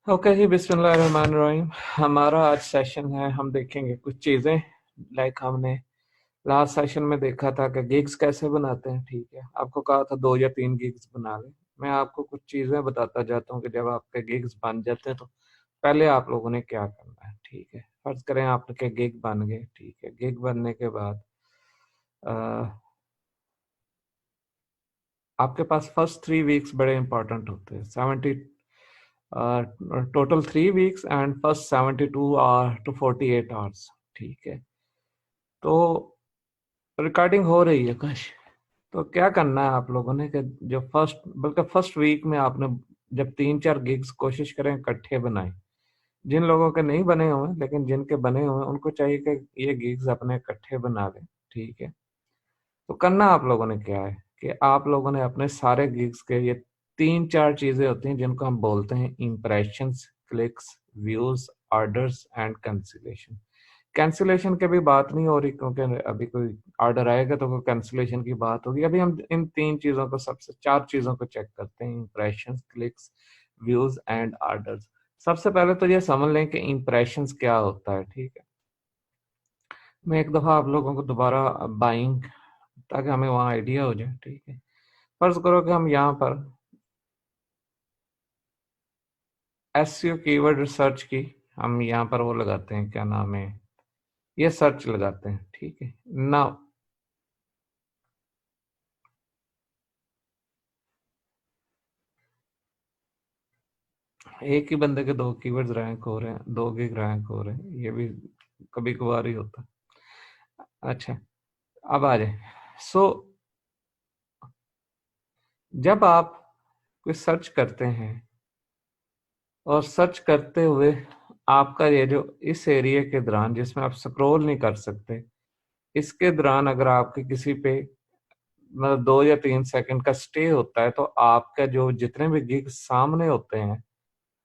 Okay जी, बिस्मिल्लाहिर्रहमानिर्रहीम। हमारा आज सेशन है, हम देखेंगे कुछ चीज़ें। हमने लास्ट सेशन में देखा था कि गिग्स कैसे बनाते हैं। ठीक है, आपको कहा था 2 या 3 गिग्स बना लें। मैं आपको कुछ चीज़ें बताता जाता हूँ कि जब आपके गिग्स बन जाते हैं तो पहले आप लोगों ने क्या करना है। ठीक है, फर्ज करें आपके गिग बन गए। ठीक है, गिग बनने के बाद अ, आपके पास फर्स्ट 3 वीक्स बड़े इंपॉर्टेंट होते हैं। 3 weeks and first 72 to 48 hours। ठीक है, तो रिकॉर्डिंग हो रही है कश। तो क्या करना है आप लोगों ने कि जो बल्कि फर्स्ट वीक में आपने जब 3 4 गिग्स कोशिश करें इकट्ठे बनाए। जिन लोगों के नहीं बने हुए हैं, लेकिन जिनके बने हुए हैं उनको चाहिए कि ये गिग्स अपने इकट्ठे बना लें। ठीक है, तो करना आप लोगों ने क्या है कि आप लोगों ने अपने सारे गिग्स के ये 3 4 चीजें होती हैं जिनको हम बोलते हैं impressions, clicks, views, orders and cancellation. Cancellation की भी बात नहीं हो रही क्योंकि अभी कोई ऑर्डर आएगा तो कोई कैंसिलेशन की बात होगी। अभी हम इन 3 चीजों को, सबसे 4 चीजों को चेक करते हैं: impressions, clicks, views and orders. सबसे पहले तो ये समझ लें कि इम्प्रेशंस क्या होता है। ठीक है, मैं एक दफा आप लोगों को दोबारा बाइंग, ताकि हमें वहाँ आइडिया हो जाए। ठीक है, फर्ज करो कि हम यहाँ पर एसईओ कीवर्ड रिसर्च की, हम यहाँ पर वो लगाते हैं, क्या नाम है, ये सर्च लगाते हैं। ठीक है ना, एक ही बंदे के 2 कीवर्ड्स रैंक हो रहे हैं, 2 गिग रैंक हो रहे हैं, ये भी कभी कभार ही होता है। अच्छा, अब आ जाए। सो जब आप कोई सर्च करते हैं और सर्च करते हुए आपका ये जो इस एरिया के दौरान जिसमें आप स्क्रॉल नहीं कर सकते, इसके दौरान अगर आपके किसी पे मतलब 2 या 3 सेकंड का स्टे होता है तो आपका जो जितने भी गिग सामने होते हैं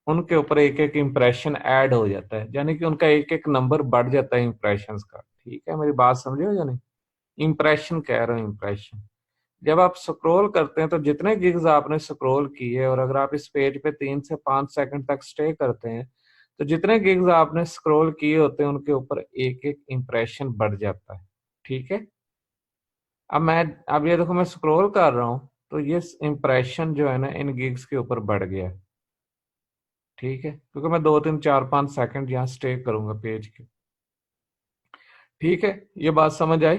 उनके ऊपर एक एक इम्प्रेशन ऐड हो जाता है, यानी कि उनका एक एक नंबर बढ़ जाता है इम्प्रेशंस का। ठीक है, मेरी बात समझे हो या नहीं? इम्प्रेशन कह रहा हूँ, इम्प्रेशन। जब आप स्क्रॉल करते हैं तो जितने गिग्स आपने स्क्रॉल किए और अगर आप इस पेज पे 3 से 5 सेकंड तक स्टे करते हैं तो जितने गिग्स आपने स्क्रॉल किए होते हैं उनके ऊपर एक एक इम्प्रेशन बढ़ जाता है। ठीक है, अब ये देखो, मैं स्क्रॉल कर रहा हूँ तो ये इम्प्रेशन जो है ना इन गिग्स के ऊपर बढ़ गया है। ठीक है, क्योंकि मैं 2 3 4 5 सेकंड यहाँ स्टे करूंगा पेज के। ठीक है, ये बात समझ आई?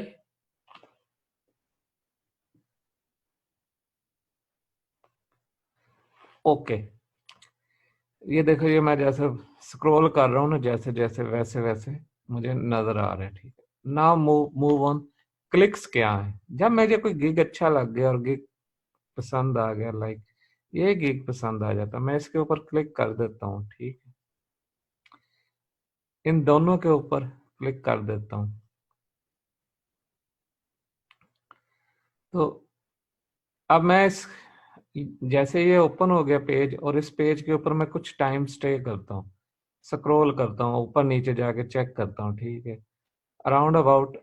ओके, ये देखो, ये मैं जैसे स्क्रॉल कर रहा हूँ ना, जैसे जैसे वैसे वैसे मुझे नजर आ रहा है। ठीक है, now move move on. Clicks क्या है? जब मुझे कोई गिग अच्छा लग गया और गिग पसंद आ गया, लाइक ये गिग पसंद आ जाता, मैं इसके ऊपर क्लिक कर देता हूँ। ठीक है, इन दोनों के ऊपर क्लिक कर देता हूँ। तो अब मैं इस जैसे ये ओपन हो गया पेज और इस पेज के ऊपर मैं कुछ टाइम स्टे करता हूँ, स्क्रॉल करता हूँ, ऊपर नीचे जाके चेक करता हूँ। ठीक है, अराउंड अबाउट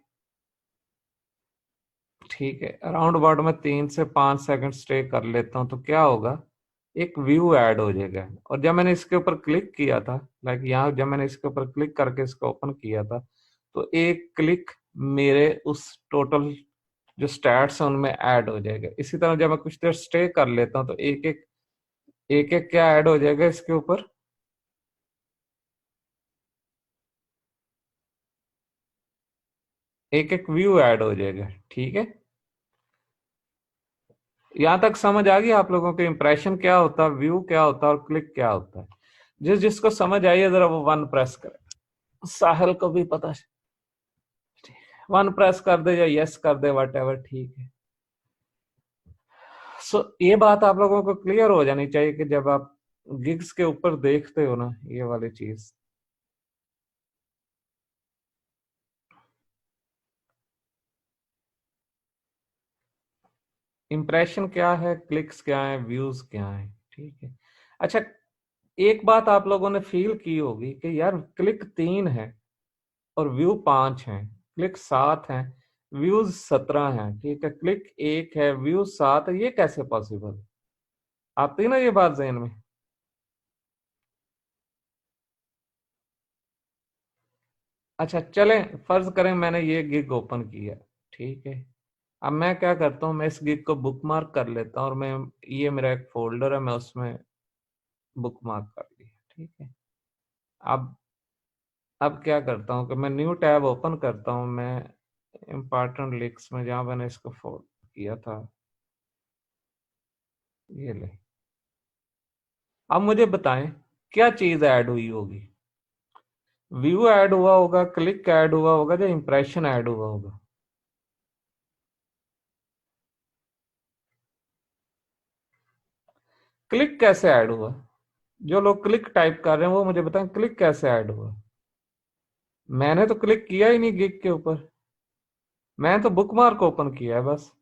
ठीक है, अराउंड अबाउट मैं 3 से 5 सेकंड स्टे कर लेता हूँ तो क्या होगा, एक व्यू ऐड हो जाएगा। और जब मैंने इसके ऊपर क्लिक किया था, लाइक यहाँ जब मैंने इसके ऊपर क्लिक करके इसको ओपन किया था तो एक क्लिक मेरे उस टोटल जो स्टैट्स हैं उनमें ऐड हो जाएगा। इसी तरह जब मैं कुछ देर स्टे कर लेता हूँ तो एक एक क्या ऐड हो जाएगा इसके ऊपर, एक एक व्यू ऐड हो जाएगा। ठीक है, यहां तक समझ आ गई आप लोगों को इंप्रेशन क्या होता है, व्यू क्या होता है और क्लिक क्या होता है? जिस जिसको समझ आई है जरा वो वन प्रेस करे। साहिल को भी पता है, वन प्रेस कर दे या यस कर दे, वट एवर। ठीक है, सो ये बात आप लोगों को क्लियर हो जानी चाहिए कि जब आप गिग्स के ऊपर देखते हो ना ये वाली चीज, इंप्रेशन क्या है, क्लिक्स क्या है, व्यूज क्या है। ठीक है, अच्छा, एक बात आप लोगों ने फील की होगी कि यार क्लिक 3 है और व्यू 5 है, क्लिक 7 है, व्यूज 17 है। ठीक है, क्लिक 1 है, व्यू 7 है, ये कैसे पॉसिबल? आती ना ये बात जहन में? अच्छा चलें, फर्ज करें मैंने ये गिग ओपन किया, ठीक है। अब मैं क्या करता हूँ, मैं इस गिग को बुक मार्क कर लेता हूँ, और मैं, ये मेरा एक फोल्डर है, मैं उसमें बुक मार्क कर लिया, ठीक है। अब अब क्या करता हूँ कि मैं न्यू टैब ओपन करता हूँ, मैं इम्पोर्टेंट लिंक्स में, जहाँ मैंने इसको फोल्ड किया था, ये ले। अब मुझे बताएं क्या चीज ऐड हुई होगी। व्यू ऐड हुआ होगा, क्लिक ऐड हुआ होगा, या इंप्रेशन ऐड हुआ होगा। क्लिक कैसे ऐड हुआ? जो लोग क्लिक टाइप कर रहे हैं वो मुझे बताएं, क्लिक कैसे ऐड हुआ? मैंने तो क्लिक किया ही नहीं गिग के ऊपर, मैं तो बुकमार्क ओपन किया है बस।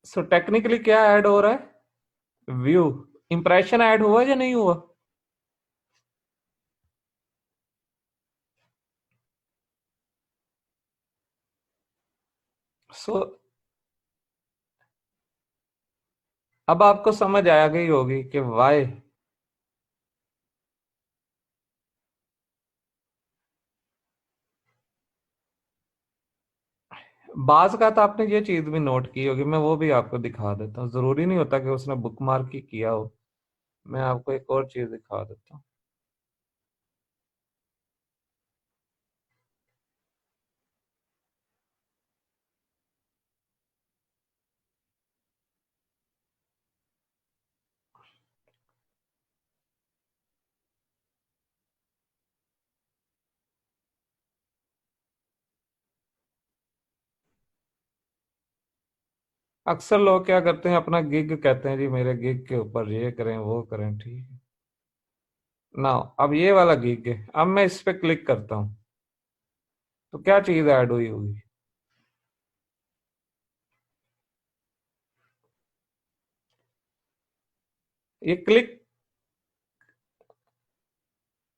सो टेक्निकली क्या ऐड हो रहा है? व्यू। इंप्रेशन ऐड हुआ या नहीं हुआ? सो अब आपको समझ आ गई होगी कि वाई। बाज का तो आपने ये चीज भी नोट की होगी, मैं वो भी आपको दिखा देता हूँ, जरूरी नहीं होता कि उसने बुकमार्क ही किया हो। मैं आपको एक और चीज दिखा देता हूँ। अक्सर लोग क्या करते हैं, अपना गिग कहते हैं जी, मेरे गिग के ऊपर ये करें वो करें, ठीक है ना। अब ये वाला गिग है, अब मैं इस पे क्लिक करता हूँ, तो क्या चीज ऐड हुई होगी? ये क्लिक,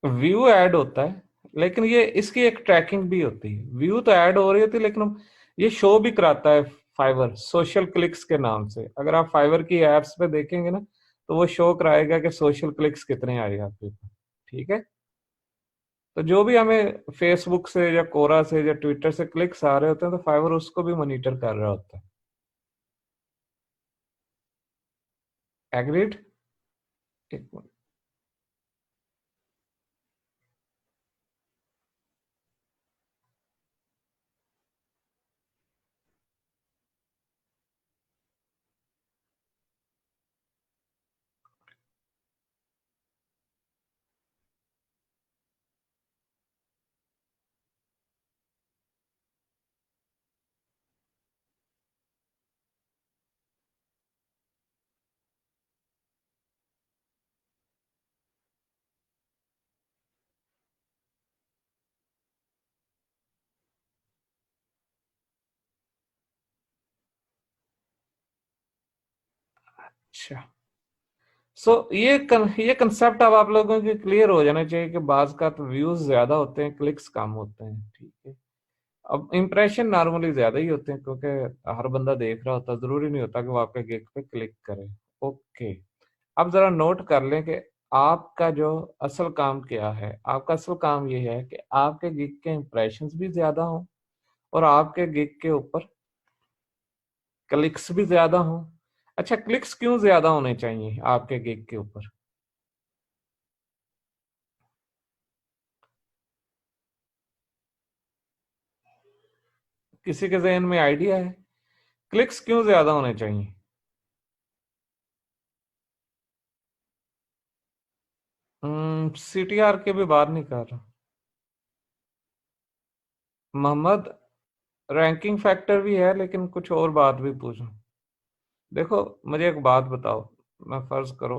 व्यू ऐड होता है, लेकिन ये इसकी एक ट्रैकिंग भी होती है। व्यू तो ऐड हो रही होती है, लेकिन ये शो भी कराता है फाइवर सोशल क्लिक्स के नाम से। अगर आप फाइवर की एप्स पे देखेंगे ना, तो वो शो कराएगा कि सोशल क्लिक्स कितने आए आपके ऊपर, ठीक है। तो जो भी हमें फेसबुक से या कोरा से या ट्विटर से क्लिक्स आ रहे होते हैं, तो फाइवर उसको भी मॉनिटर कर रहा होता है। एग्रीड? एक मिनट। अच्छा, ये कंसेप्ट अब आप लोगों के क्लियर हो जाना चाहिए कि बाज का तो व्यूज ज्यादा होते हैं, क्लिक्स कम होते हैं, ठीक है। अब इंप्रेशन नॉर्मली ज्यादा ही होते हैं, क्योंकि हर बंदा देख रहा होता है, जरूरी नहीं होता कि वो आपके गिग पे क्लिक करे। ओके। अब जरा नोट कर लें कि आपका जो असल काम क्या है। आपका असल काम ये है कि आपके गिग के इंप्रेशंस भी ज्यादा हों, और आपके गिग के ऊपर क्लिक्स भी ज्यादा हों। अच्छा, क्लिक्स क्यों ज्यादा होने चाहिए आपके गिग के ऊपर? किसी के जहन में आइडिया है क्लिक्स क्यों ज्यादा होने चाहिए? सीटीआर के भी बाहर नहीं कर रहा मोहम्मद। रैंकिंग फैक्टर भी है, लेकिन कुछ और बात भी पूछूं। देखो, मुझे एक बात बताओ। मैं फर्ज करो,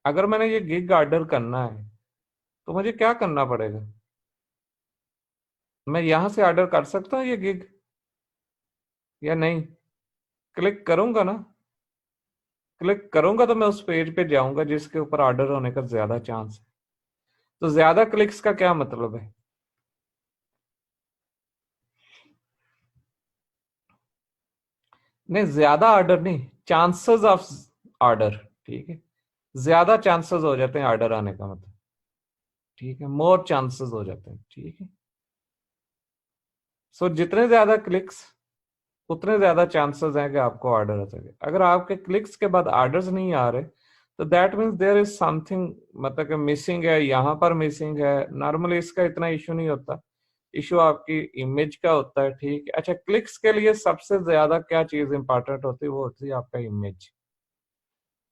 अगर मैंने ये गिग ऑर्डर करना है, तो मुझे क्या करना पड़ेगा? मैं यहां से ऑर्डर कर सकता हूँ ये गिग या नहीं? क्लिक करूंगा ना? क्लिक करूंगा तो मैं उस पेज पे जाऊंगा जिसके ऊपर ऑर्डर होने का ज्यादा चांस है। तो ज्यादा क्लिक्स का क्या मतलब है? नहीं, ज्यादा ऑर्डर नहीं, चांसेस ऑफ ऑर्डर। ठीक है, ज्यादा चांसेस हो जाते हैं ऑर्डर आने का मतलब। ठीक है, मोर चांसेस हो जाते हैं। ठीक है, सो जितने ज्यादा क्लिक्स उतने ज्यादा चांसेस हैं कि आपको ऑर्डर आ सके। अगर आपके क्लिक्स के बाद ऑर्डर्स नहीं आ रहे, तो that means there is something, मतलब कि मिसिंग है, यहाँ पर मिसिंग है। नॉर्मली इसका इतना इशू नहीं होता, इशू आपकी इमेज का होता है। ठीक है, अच्छा, क्लिक्स के लिए सबसे ज्यादा क्या चीज इंपॉर्टेंट होती है? वो होती है आपका इमेज।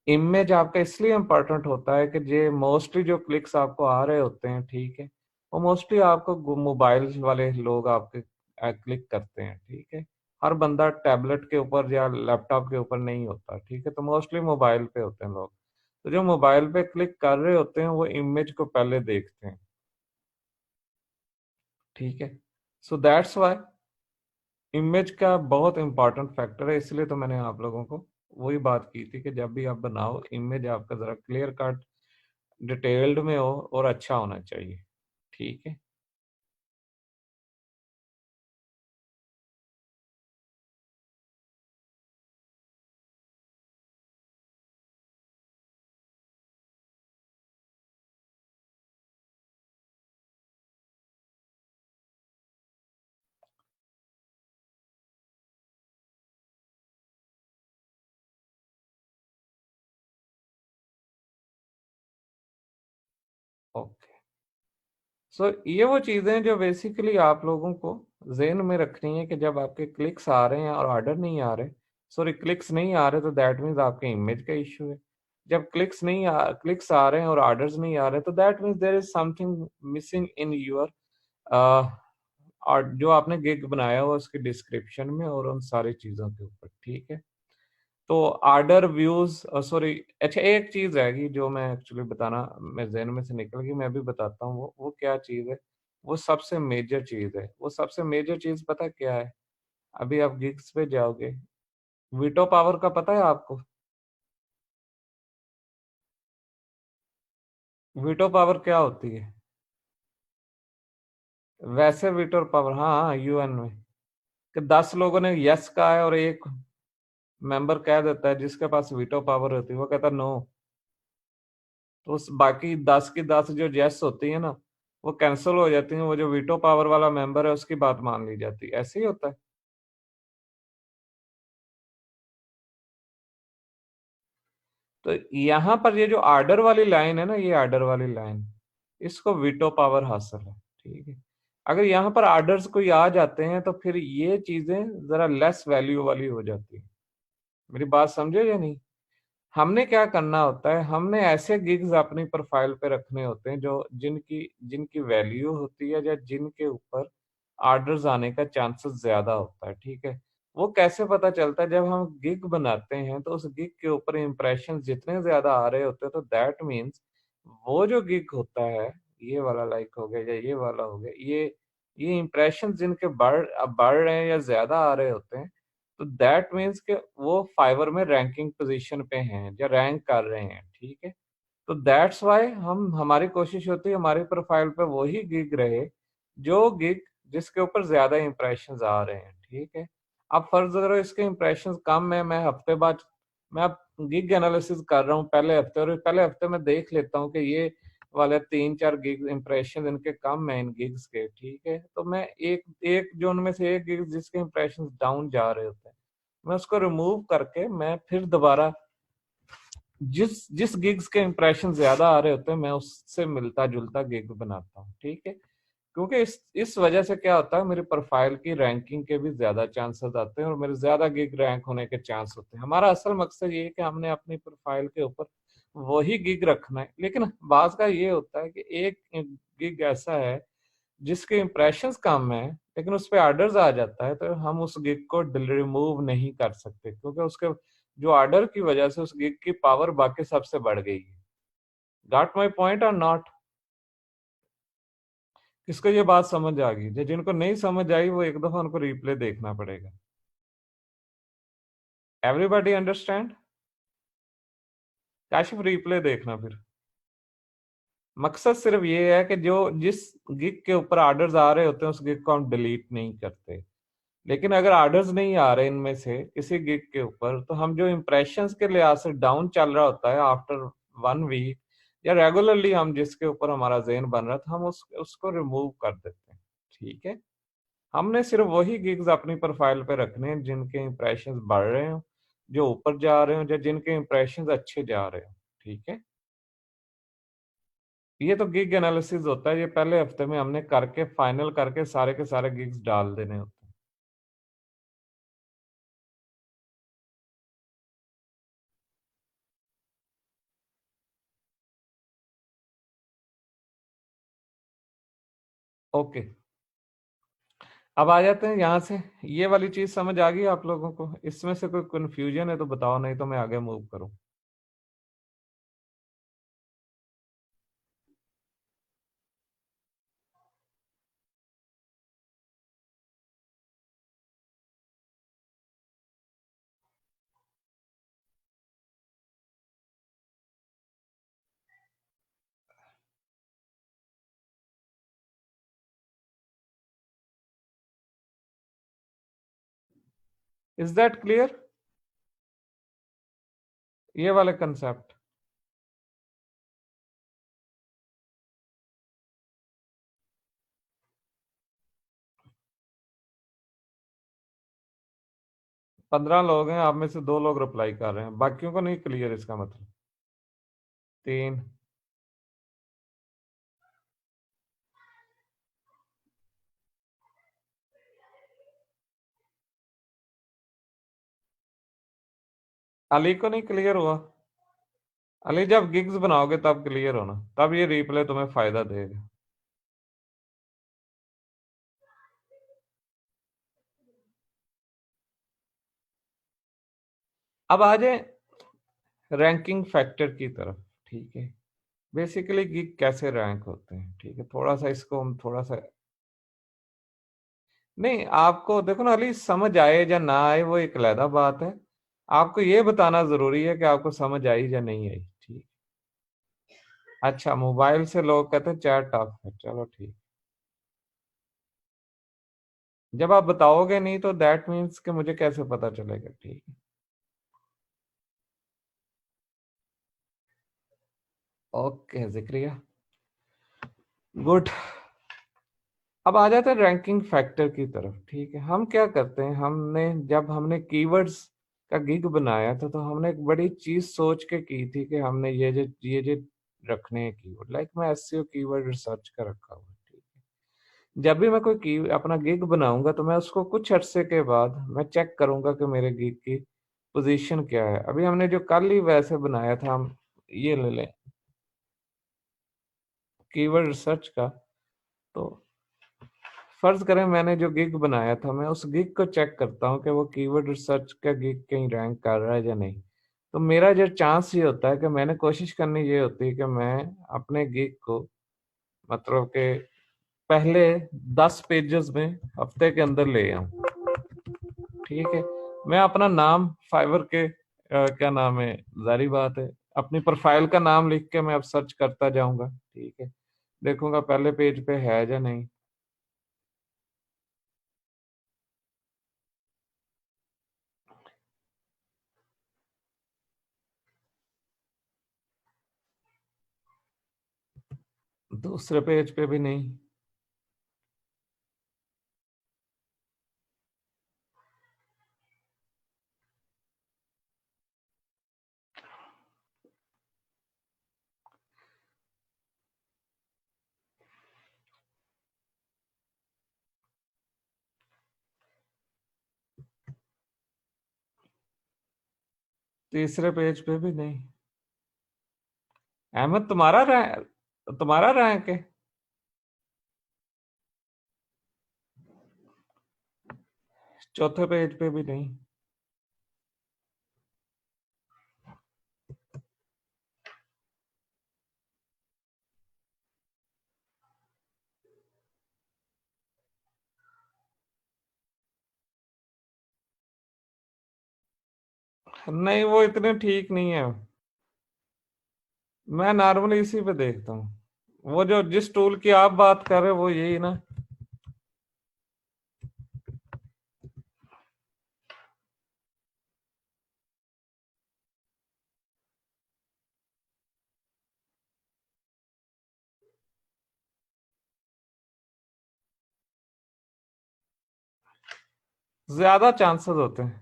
इमेज आपका इसलिए इम्पोर्टेंट होता है कि जे मोस्टली जो क्लिक्स आपको आ रहे होते हैं, ठीक है, वो मोस्टली आपको मोबाइल वाले लोग आपके क्लिक करते हैं। ठीक है, हर बंदा टैबलेट के ऊपर या लैपटॉप के ऊपर नहीं होता। ठीक है, तो मोस्टली मोबाइल पे होते हैं लोग। तो जो मोबाइल पे क्लिक कर रहे होते हैं वो इमेज को पहले देखते हैं। ठीक है, सो दैट्स वाई इमेज का बहुत इंपॉर्टेंट फैक्टर है। इसलिए तो मैंने आप लोगों को वही बात की थी कि जब भी आप बनाओ, इमेज आपका जरा क्लियर कट डिटेल्ड में हो और अच्छा होना चाहिए। ठीक है, ओके। सो ये वो चीजें हैं जो बेसिकली आप लोगों को जेन में रखनी है कि जब आपके क्लिक्स आ रहे हैं और ऑर्डर नहीं आ रहे, सॉरी क्लिक्स नहीं आ रहे, तो दैट मीन्स आपके इमेज का इशू है। जब क्लिक्स आ रहे हैं और ऑर्डर्स नहीं आ रहे, तो that means there is something missing in your, और जो आपने गिग बनाया हुआ उसके डिस्क्रिप्शन में और उन सारी चीजों के ऊपर। ठीक है, तो ऑर्डर व्यूज, सॉरी, अच्छा, एक चीज रहेगी जो मैं एक्चुअली बताना, मैं जहन में से निकल गई, मैं भी बताता हूँ वो क्या चीज है। वो सबसे मेजर चीज है। वो सबसे मेजर चीज पता क्या है? अभी आप गिग्स पे जाओगे, वीटो पावर का पता है आपको? वीटो पावर क्या होती है? वैसे वीटो पावर, हाँ, यूएन में कि 10 लोगों ने यस कहा है और एक मेंबर कह देता है, जिसके पास वीटो पावर होती है वो कहता है नो, तो उस बाकी 10 की 10 जो यस होती है ना, वो कैंसिल हो जाती है। वो जो वीटो पावर वाला मेंबर है उसकी बात मान ली जाती है। ऐसे ही होता है। तो यहाँ पर ये जो आर्डर वाली लाइन है ना, ये आर्डर वाली लाइन, इसको वीटो पावर हासिल है। ठीक है, अगर यहाँ पर आर्डर्स कोई आ जाते हैं तो फिर ये चीजें जरा लेस वैल्यू वाली हो जाती है। मेरी बात समझे या नहीं? हमने क्या करना होता है, हमने ऐसे गिग्स अपनी प्रोफाइल पे रखने होते हैं जो जिनकी जिनकी वैल्यू होती है या जिनके ऊपर ऑर्डर्स आने का चांसेस ज्यादा होता है। ठीक है, वो कैसे पता चलता है? जब हम गिग बनाते हैं तो उस गिग के ऊपर इंप्रेशन जितने ज्यादा आ रहे होते हैं, तो दैट मीन्स वो जो गिग होता है, ये वाला लाइक हो गया या ये वाला हो गया, ये इंप्रेशन जिनके बढ़ रहे हैं या ज्यादा आ रहे होते हैं, तो दैट मीन्स कि वो फाइवर में रैंकिंग पोजीशन पे हैं या रैंक कर रहे हैं। ठीक है, तो दैट्स वाई हमारी कोशिश होती है हमारी प्रोफाइल पे वही गिग रहे, जो गिग जिसके ऊपर ज्यादा इंप्रेशंस आ रहे हैं। ठीक है, अब फर्ज करो इसके इंप्रेशंस कम है, मैं हफ्ते बाद मैं अब गिग एनालिसिस कर रहा हूँ पहले हफ्ते, और पहले हफ्ते में देख लेता हूँ कि ये वाले 3-4 गिग इंप्रेशन इनके कम है इन गिग्स के। ठीक है, तो मैं एक एक जो उनमें से एक गिग जिसके इंप्रेशन डाउन जा रहे होते हैं, मैं उसको रिमूव करके मैं फिर दोबारा जिस जिस गिग्स के इंप्रेशन ज्यादा आ रहे होते हैं मैं उससे मिलता जुलता गिग बनाता हूँ। ठीक है, क्योंकि इस वजह से क्या होता है, मेरी प्रोफाइल की रैंकिंग के भी ज्यादा चांसेस आते हैं और मेरे ज्यादा गिग रैंक होने के चांस होते हैं। हमारा असल मकसद ये है कि हमने अपनी प्रोफाइल के ऊपर वही गिग रखना है। लेकिन बात का ये होता है कि एक गिग ऐसा है जिसके इंप्रेशंस कम है लेकिन उस पर ऑर्डर्स आ जाता है, तो हम उस गिग को रिमूव नहीं कर सकते, क्योंकि उसके जो ऑर्डर की वजह से उस गिग की पावर बाकी सबसे बढ़ गई है। गॉट माई पॉइंट और नॉट? किसको ये बात समझ आ गई? जो जिनको नहीं समझ आई वो एक दफा उनको रिप्ले देखना पड़ेगा। Everybody understand? काशिफ, रिप्ले देखना फिर। मकसद सिर्फ ये है कि जो जिस गिग के ऊपर ऑर्डर्स आ रहे होते हैं उस गिग को हम डिलीट नहीं करते। लेकिन अगर ऑर्डर्स नहीं आ रहे इनमें से किसी गिग के ऊपर, तो हम जो इम्प्रेशंस के लिहाज से डाउन चल रहा होता है आफ्टर 1 वीक, या रेगुलरली हम जिसके ऊपर हमारा ज़हन बन रहा था, हम उसको रिमूव कर देते हैं। ठीक है। हमने सिर्फ वही गिग्स अपनी प्रोफाइल पे रखने हैं जिनके इम्प्रेशंस बढ़ रहे हो, जो ऊपर जा रहे हो, या जिनके इम्प्रेशंस अच्छे जा रहे हो। ठीक है। ये तो गिग एनालिसिस होता है, ये पहले हफ्ते में हमने करके फाइनल करके सारे के सारे गिग्स डाल देने होते हैं। ओके, अब आ जाते हैं यहाँ से। ये वाली चीज समझ आ गई आप लोगों को? इसमें से कोई कंफ्यूजन है तो बताओ, नहीं तो मैं आगे मूव करूँ। इज दैट क्लियर, ये वाले कंसेप्ट? 15 लोग हैं, आप में से 2 लोग रिप्लाई कर रहे हैं, बाकियों को नहीं क्लियर इसका मतलब? 3। अली को नहीं क्लियर हुआ? अली, जब गिग्स बनाओगे तब क्लियर होना, तब ये रिप्ले तुम्हें फायदा देगा। अब आ जाए रैंकिंग फैक्टर की तरफ। ठीक है। बेसिकली गिग कैसे रैंक होते हैं, ठीक है, थोड़ा सा इसको हम थोड़ा सा, नहीं आपको देखो ना अली, समझ आए या ना आए वो एक अलग बात है। आपको ये बताना जरूरी है कि आपको समझ आई या नहीं आई। ठीक। अच्छा, मोबाइल से लोग कहते हैं चैट टफ है, चलो ठीक। जब आप बताओगे नहीं तो दैट मीन्स कि मुझे कैसे पता चलेगा? ठीक है। Okay Zakariya, good. अब आ जाते हैं रैंकिंग फैक्टर की तरफ। ठीक है, हम क्या करते हैं, जब हमने कीवर्ड्स का गिग बनाया था तो हमने एक बड़ी चीज सोच के की थी कि हमने ये जो रखने हैं कीवर्ड, लाइक मैं एसईओ कीवर्ड रिसर्च का रखा हुआ है। ठीक है। जब भी मैं कोई की अपना गिग बनाऊंगा तो मैं उसको कुछ अरसे के बाद मैं चेक करूंगा कि मेरे गिग की पोजीशन क्या है। अभी हमने जो कल ही वैसे बनाया था, हम ये ले लें कीवर्ड रिसर्च का। तो फर्ज करें मैंने जो गिग बनाया था, मैं उस गिग को चेक करता हूँ कि वो कीवर्ड रिसर्च का गिग कहीं रैंक कर रहा है या नहीं। तो मेरा जो चांस ये होता है कि मैंने कोशिश करनी ये होती है कि मैं अपने गिग को, मतलब कि पहले 10 पेजेस में हफ्ते के अंदर ले आऊं। ठीक है। मैं अपना नाम फाइवर के क्या नाम है, जारी बात है, अपनी प्रोफाइल का नाम लिख के मैं अब सर्च करता जाऊंगा। ठीक है। देखूंगा पहले पेज पे है या नहीं। दूसरे पेज पे भी नहीं। तीसरे पेज पे भी नहीं। अहमद, तुम्हारा रैंक है? चौथे पेज पे भी नहीं। नहीं, वो इतने ठीक नहीं है। मैं नॉर्मली इसी पे देखता हूँ। वो जो जिस टूल की आप बात कर रहे हो वो यही ना। ज्यादा चांसेस होते हैं।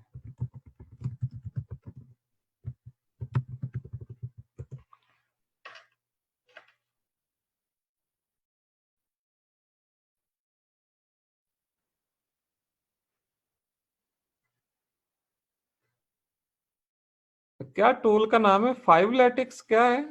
क्या टूल का नाम है? फाइव लेटिक्स क्या है?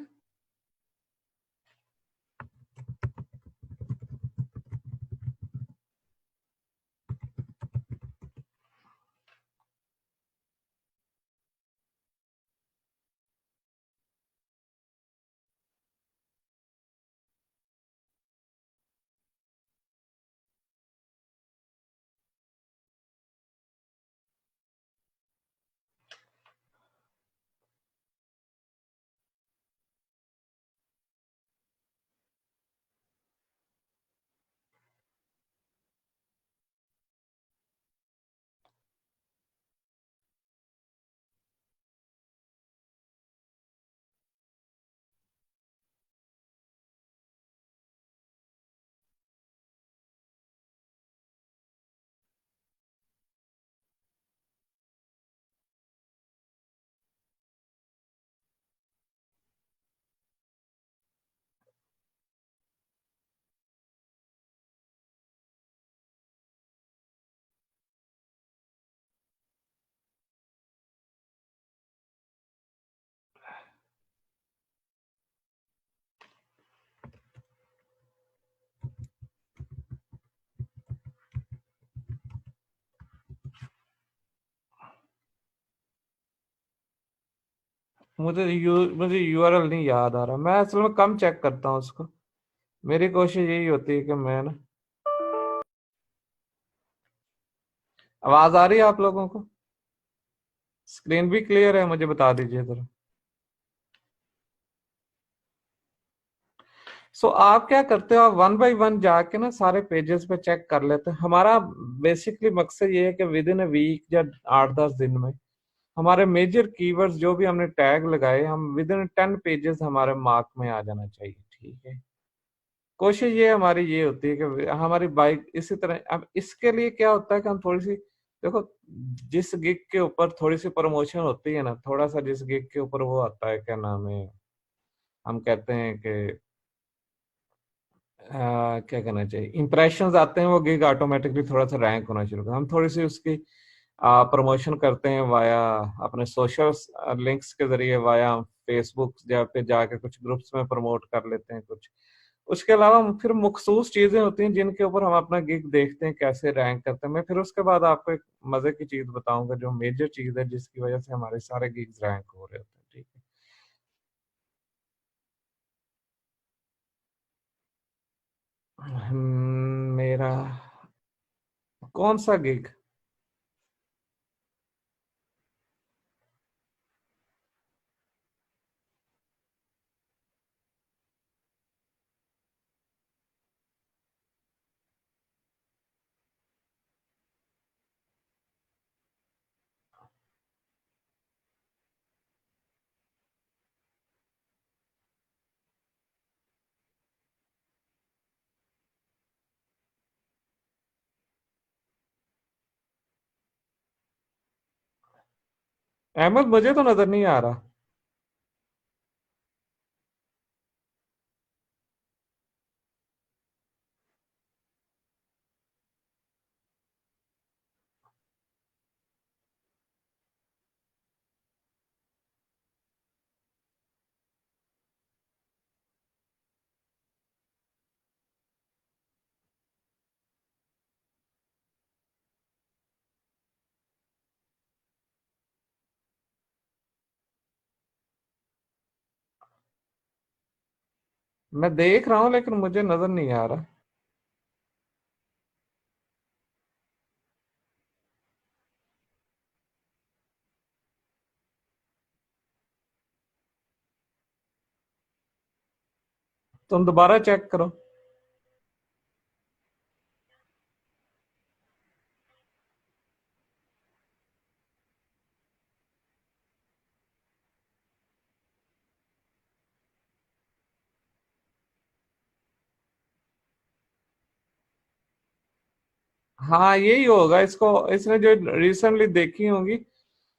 मुझे यूआरएल नहीं याद आ रहा। मैं असल में कम चेक करता हूँ उसको। मेरी कोशिश यही होती है कि मैं ना। आवाज आ रही है आप लोगों को? स्क्रीन भी क्लियर है? मुझे बता दीजिए जरा। सो आप क्या करते हो? आप वन बाय वन जाके ना सारे पेजेस पे चेक कर लेते हैं। हमारा बेसिकली मकसद ये है कि विद इन ए वीक या 8-10 दिन में हमारे मेजर कीवर्ड्स जो भी हमने टैग लगाए, हम विद इन 10 पेजेस हमारे मार्क में आ जाना चाहिए। ठीक है। कोशिश ये हमारी ये होती है कि हमारी बाइक इसी तरह। अब इसके लिए क्या होता है कि हम थोड़ी सी देखो, जिस गिग के ऊपर थोड़ी सी प्रमोशन होती है ना, थोड़ा सा जिस गिग के ऊपर वो आता है, क्या नाम है, हम कहते हैं कि क्या करना चाहिए, इंप्रेशंस आते हैं, वो गिग ऑटोमेटिकली थोड़ा सा रैंक होना शुरू करता है। हम थोड़ी सी उसकी प्रमोशन करते हैं वाया अपने सोशल लिंक्स के जरिए, वाया फेसबुक या पे जाके कुछ ग्रुप्स में प्रमोट कर लेते हैं कुछ। उसके अलावा फिर मखसूस चीजें होती हैं जिनके ऊपर हम अपना गिग देखते हैं कैसे रैंक करते हैं। मैं फिर उसके बाद आपको एक मजे की चीज बताऊंगा जो मेजर चीज है जिसकी वजह से हमारे सारे गिग्स रैंक हो रहे होते हैं। ठीक है। मेरा कौन सा गिग? अहमद, मुझे तो नजर नहीं आ रहा। मैं देख रहा हूँ लेकिन मुझे नजर नहीं आ रहा। तुम दोबारा चेक करो। हाँ यही होगा, इसको इसने जो रिसेंटली देखी होंगी,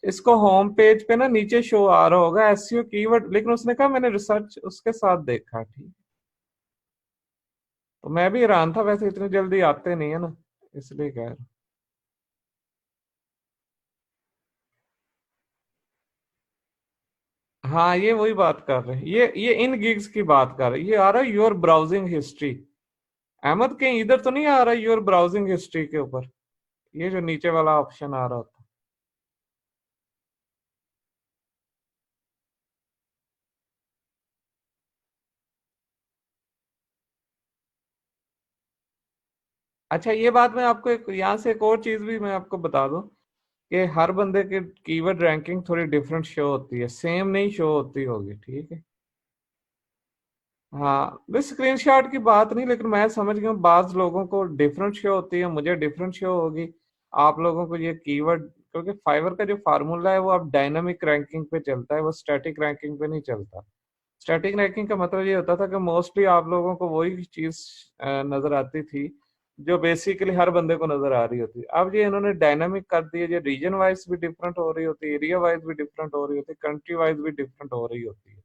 इसको होम पेज पे ना नीचे शो आ रहा होगा एसईओ कीवर्ड, लेकिन उसने कहा मैंने रिसर्च उसके साथ देखा, ठीक। तो मैं भी हैरान था, वैसे इतनी जल्दी आते नहीं है ना, इसलिए कह रहा हूं। हाँ ये वही बात कर रहे हैं, ये इन गिग्स की बात कर रहे हैं। ये आ रहा है योर ब्राउजिंग हिस्ट्री। अहमद कहीं इधर तो नहीं आ रहा है योर ब्राउजिंग हिस्ट्री के ऊपर, ये जो नीचे वाला ऑप्शन आ रहा होता। अच्छा ये बात मैं आपको एक यहाँ से एक और चीज भी मैं आपको बता दूं कि हर बंदे के कीवर्ड रैंकिंग थोड़ी डिफरेंट शो होती है, सेम नहीं शो होती होगी, ठीक है। हाँ बस स्क्रीनशॉट की बात नहीं, लेकिन मैं समझ गया हूँ बाज लोगों को डिफरेंट शो होती है, मुझे डिफरेंट शो होगी, आप लोगों को ये कीवर्ड, क्योंकि फाइवर का जो फार्मूला है वो अब डायनामिक रैंकिंग पे चलता है, वो स्टैटिक रैंकिंग पे नहीं चलता। स्टैटिक रैंकिंग का मतलब ये होता था कि मोस्टली आप लोगों को वही चीज नजर आती थी जो बेसिकली हर बंदे को नजर आ रही होती। अब ये इन्होंने डायनामिक कर दिया, जो रीजन वाइज भी डिफरेंट हो रही होती है, एरिया वाइज भी डिफरेंट हो रही होती है, कंट्री वाइज भी डिफरेंट हो रही होती है,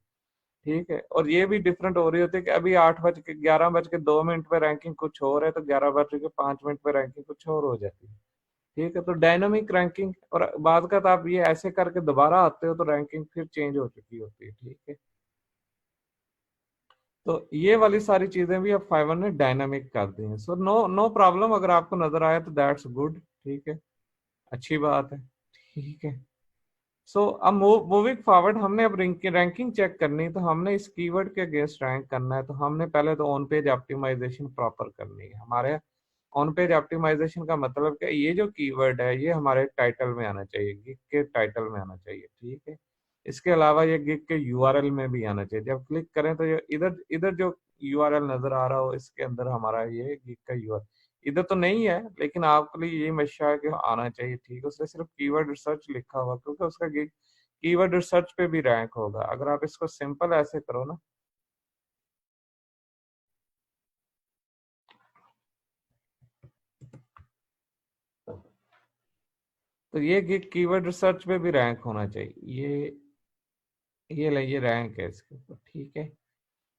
ठीक है। और ये भी डिफरेंट हो रही होती है कि अभी 8 बज के 11 मिनट पे रैंकिंग कुछ और है, तो 11 बज के 5 मिनट पे रैंकिंग कुछ और हो जाती है, ठीक है। तो डायनामिक रैंकिंग, और बाद का तो आप ये ऐसे करके दोबारा आते हो तो रैंकिंग फिर चेंज हो चुकी होती है, ठीक है। तो ये वाली सारी चीजें भी अब फाइवर ने डायनामिक कर दी हैं। सो नो नो प्रॉब्लम, अगर आपको नजर आया तो दैट्स गुड, ठीक है, अच्छी बात है, ठीक है। सो अब मूविंग फॉरवर्ड, हमने अब रैंकिंग चेक करनी है, तो हमने इस कीवर्ड के अगेंस्ट रैंक करना है, तो हमने पहले तो ऑन पेज ऑप्टिमाइजेशन प्रॉपर करनी है। हमारे ऑन पेज ऑप्टिमाइजेशन का मतलब कि ये जो कीवर्ड है ये हमारे टाइटल में आना चाहिए, गिग के टाइटल में आना चाहिए, ठीक है। इसके अलावा ये गिग के यूआरएल में भी आना चाहिए, जब क्लिक करें तो ये इधर इधर जो यूआरएल नजर आ रहा हो इसके अंदर हमारा ये गिग का यूआरएल इधर तो नहीं है, लेकिन आपके लिए ये मशा है कि आना चाहिए, ठीक है। उसने सिर्फ कीवर्ड रिसर्च लिखा हुआ, क्योंकि उसका गिग कीवर्ड रिसर्च पे भी रैंक होगा अगर आप इसको सिंपल ऐसे करो ना। तो ये गिग कीवर्ड रिसर्च पे भी रैंक होना चाहिए, ये रैंक है इसके ऊपर, ठीक है।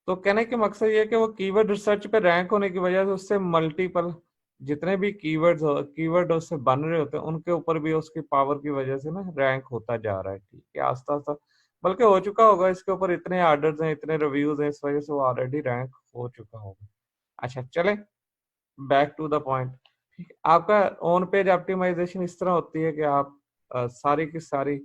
तो कहने के मकसद ये है कि वो कीवर्ड रिसर्च पे रैंक होने की वजह से उससे मल्टीपल जितने भी कीवर्ड उससे बन रहे होते हैं उनके ऊपर भी उसकी पावर की वजह से ना रैंक होता जा रहा है, ठीक है, आस्ता आस्ता। बल्कि हो चुका होगा, इसके ऊपर इतने ऑर्डर्स हैं, इतने रिव्यूज हैं, इस वजह से वो ऑलरेडी रैंक हो चुका होगा। अच्छा चले बैक टू द पॉइंट, ठीक है। आपका ऑन पेज ऑप्टिमाइजेशन इस तरह होती है कि आप सारी की सारी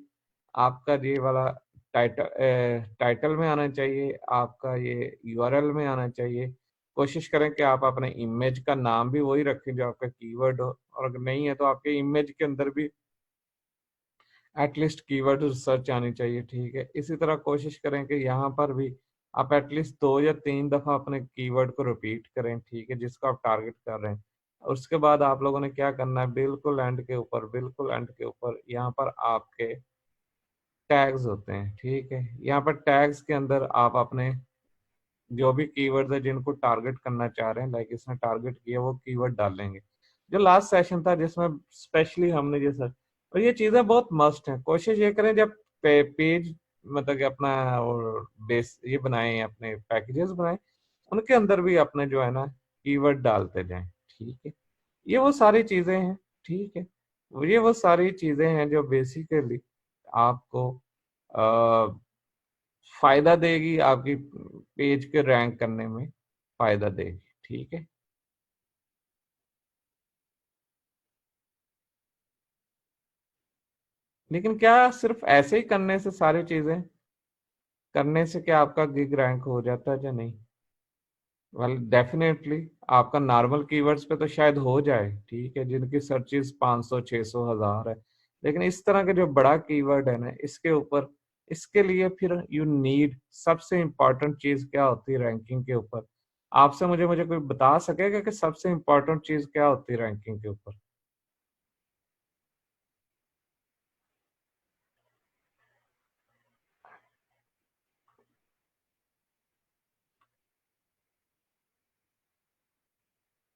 आपका ये वाला टाइटल में आना चाहिए, आपका ये यूआरएल में आना चाहिए। कोशिश करें कि आप अपने इमेज का नाम भी वही रखें जो आपका कीवर्ड हो, और अगर नहीं है तो आपके इमेज के अंदर भी एटलीस्ट कीवर्ड रिसर्च आनी चाहिए, ठीक है। इसी तरह कोशिश करें कि यहाँ पर भी आप एटलीस्ट 2 या 3 दफा अपने कीवर्ड को रिपीट करें, ठीक है, जिसको आप टारगेट कर रहे हैं। और उसके बाद आप लोगों ने क्या करना है, बिल्कुल एंड के ऊपर यहाँ पर आपके टैग्स होते हैं, ठीक है। यहाँ पर टैग्स के अंदर आप अपने जो भी कीवर्ड्स है जिनको टारगेट करना चाह रहे हैं, लाइक इसने टारगेट किया, वो कीवर्ड डालेंगे। जो लास्ट सेशन था जिसमें स्पेशली हमने ये सर, और ये चीजें बहुत मस्ट हैं, कोशिश ये करें जब पेज मतलब कि अपना और बेस ये बनाए, अपने पैकेजेस बनाए, उनके अंदर भी अपने जो है ना कीवर्ड डालते जाएं, ठीक है। ये वो सारी चीजें हैं, ठीक है। ये वो सारी चीजें हैं जो बेसिकली आपको फायदा देगी, आपकी पेज के रैंक करने में फायदा देगी, ठीक है। लेकिन क्या सिर्फ ऐसे ही करने से सारी चीजें करने से क्या आपका गिग रैंक हो जाता है या नहीं? वेल डेफिनेटली आपका नॉर्मल कीवर्ड्स पे तो शायद हो जाए, ठीक है, जिनकी सर्चेस 500 600 1000 है। लेकिन इस तरह के जो बड़ा कीवर्ड है ना, इसके ऊपर, इसके लिए फिर यू नीड, सबसे इम्पोर्टेंट चीज क्या होती है रैंकिंग के ऊपर, आपसे मुझे मुझे कोई बता सकेगा कि सबसे इंपॉर्टेंट चीज क्या होती है रैंकिंग के ऊपर?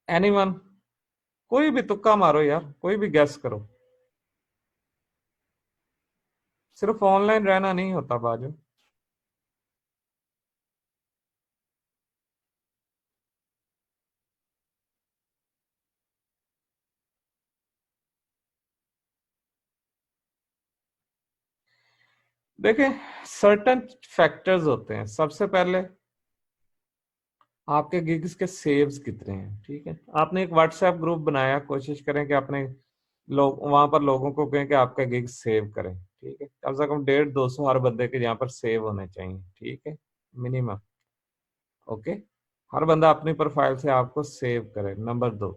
एनीवन? कोई भी तुक्का मारो यार, कोई भी गैस करो। सिर्फ ऑनलाइन रहना नहीं होता बाजू। देखिए, सर्टन फैक्टर्स होते हैं। सबसे पहले आपके गिग्स के सेव्स कितने हैं, ठीक है। आपने एक व्हाट्सएप ग्रुप बनाया, कोशिश करें कि अपने लोग वहां पर लोगों को कहें कि आपका गिग सेव करें, ठीक है। कम से कम 150 हर बंदे के यहाँ पर सेव होने चाहिए, ठीक है, मिनिमम। ओके, हर बंदा अपनी प्रोफाइल से आपको सेव करे। नंबर 2,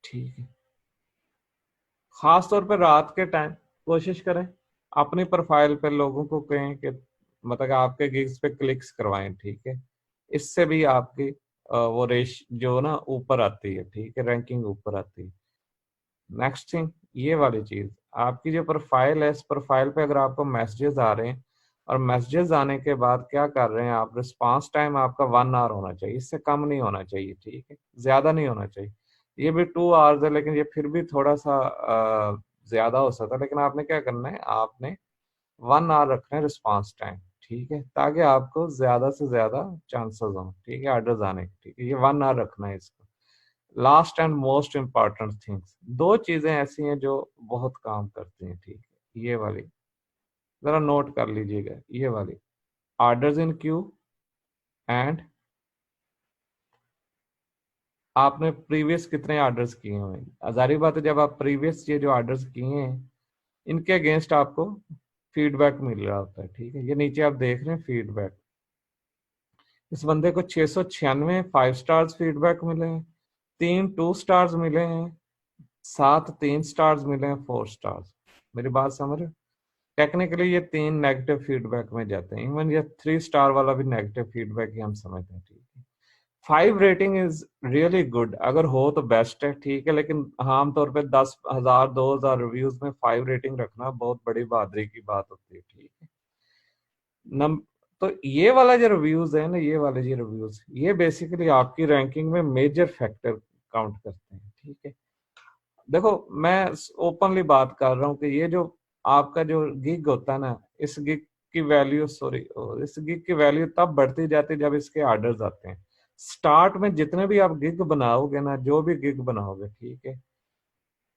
ठीक है, खास तौर पर रात के टाइम कोशिश करें अपनी प्रोफाइल पे लोगों को कहें कि मतलब कि आपके गिग्स पे क्लिक्स करवाएं, ठीक है। इससे भी आपकी वो रेश जो ना ऊपर आती है, ठीक है, रैंकिंग ऊपर आती है। नेक्स्ट थिंग, ये वाली चीज, आपकी जो प्रोफाइल है, इस प्रोफाइल पे अगर आपको मैसेजेस आ रहे हैं और मैसेजेस आने के बाद क्या कर रहे हैं आप, रिस्पांस टाइम आपका 1 आवर होना चाहिए, इससे कम नहीं होना चाहिए, ठीक है, ज्यादा नहीं होना चाहिए। ये भी 2 आवर्स है, लेकिन ये फिर भी थोड़ा सा ज्यादा हो सकता है। लेकिन आपने क्या करना है, आपने 1 आवर रखना है रिस्पांस टाइम, ठीक है, ताकि आपको ज्यादा से ज्यादा चांसेस हो, ठीक है, ऑर्डर्स आने के, ठीक है। ये 1 आवर रखना है इसको। Last and most important things, दो चीजें ऐसी हैं जो बहुत काम करती हैं, ठीक है, ये वाली जरा नोट कर लीजिएगा, ये वाली, ऑर्डर्स इन क्यू एंड आपने प्रीवियस कितने ऑर्डर्स किए हुए हैं। जारी बात है, जब आप प्रीवियस ये जो ऑर्डर्स किए हैं इनके अगेंस्ट आपको फीडबैक मिल रहा होता है, ठीक है। ये नीचे आप देख रहे हैं फीडबैक, इस बंदे को 696 5 स्टार्स फीडबैक मिले हैं, 3 2 स्टार्स मिले हैं, 7 3 स्टार्स मिले हैं, 4 स्टार्स। मेरी बात समझ रहे हो? टेक्निकली ये 3 नेगेटिव फीडबैक में जाते हैं, इवन ये 3 स्टार वाला भी नेगेटिव फीडबैक ही हम समझते हैं, ठीक है। 5 रेटिंग इज रियली गुड, अगर हो तो बेस्ट है, ठीक है, लेकिन आमतौर पे 10,000 2,000 रिव्यूज में 5 रेटिंग रखना बहुत बड़ी बहादुरी की बात होती है, ठीक है। नम तो ये वाला जो रिव्यूज है ना, ये वाले जो रिव्यूज, ये बेसिकली आपकी रैंकिंग में मेजर फैक्टर काउंट करते हैं, ठीक है। देखो, मैं ओपनली बात कर रहा हूँ कि ये जो आपका जो गिग होता है ना, इस गिग की वैल्यू, सॉरी, इस गिग की वैल्यू तब बढ़ती जाती है जब इसके ऑर्डर्स आते हैं। स्टार्ट में जितने भी आप गिग बनाओगे ना, जो भी गिग बनाओगे, ठीक है,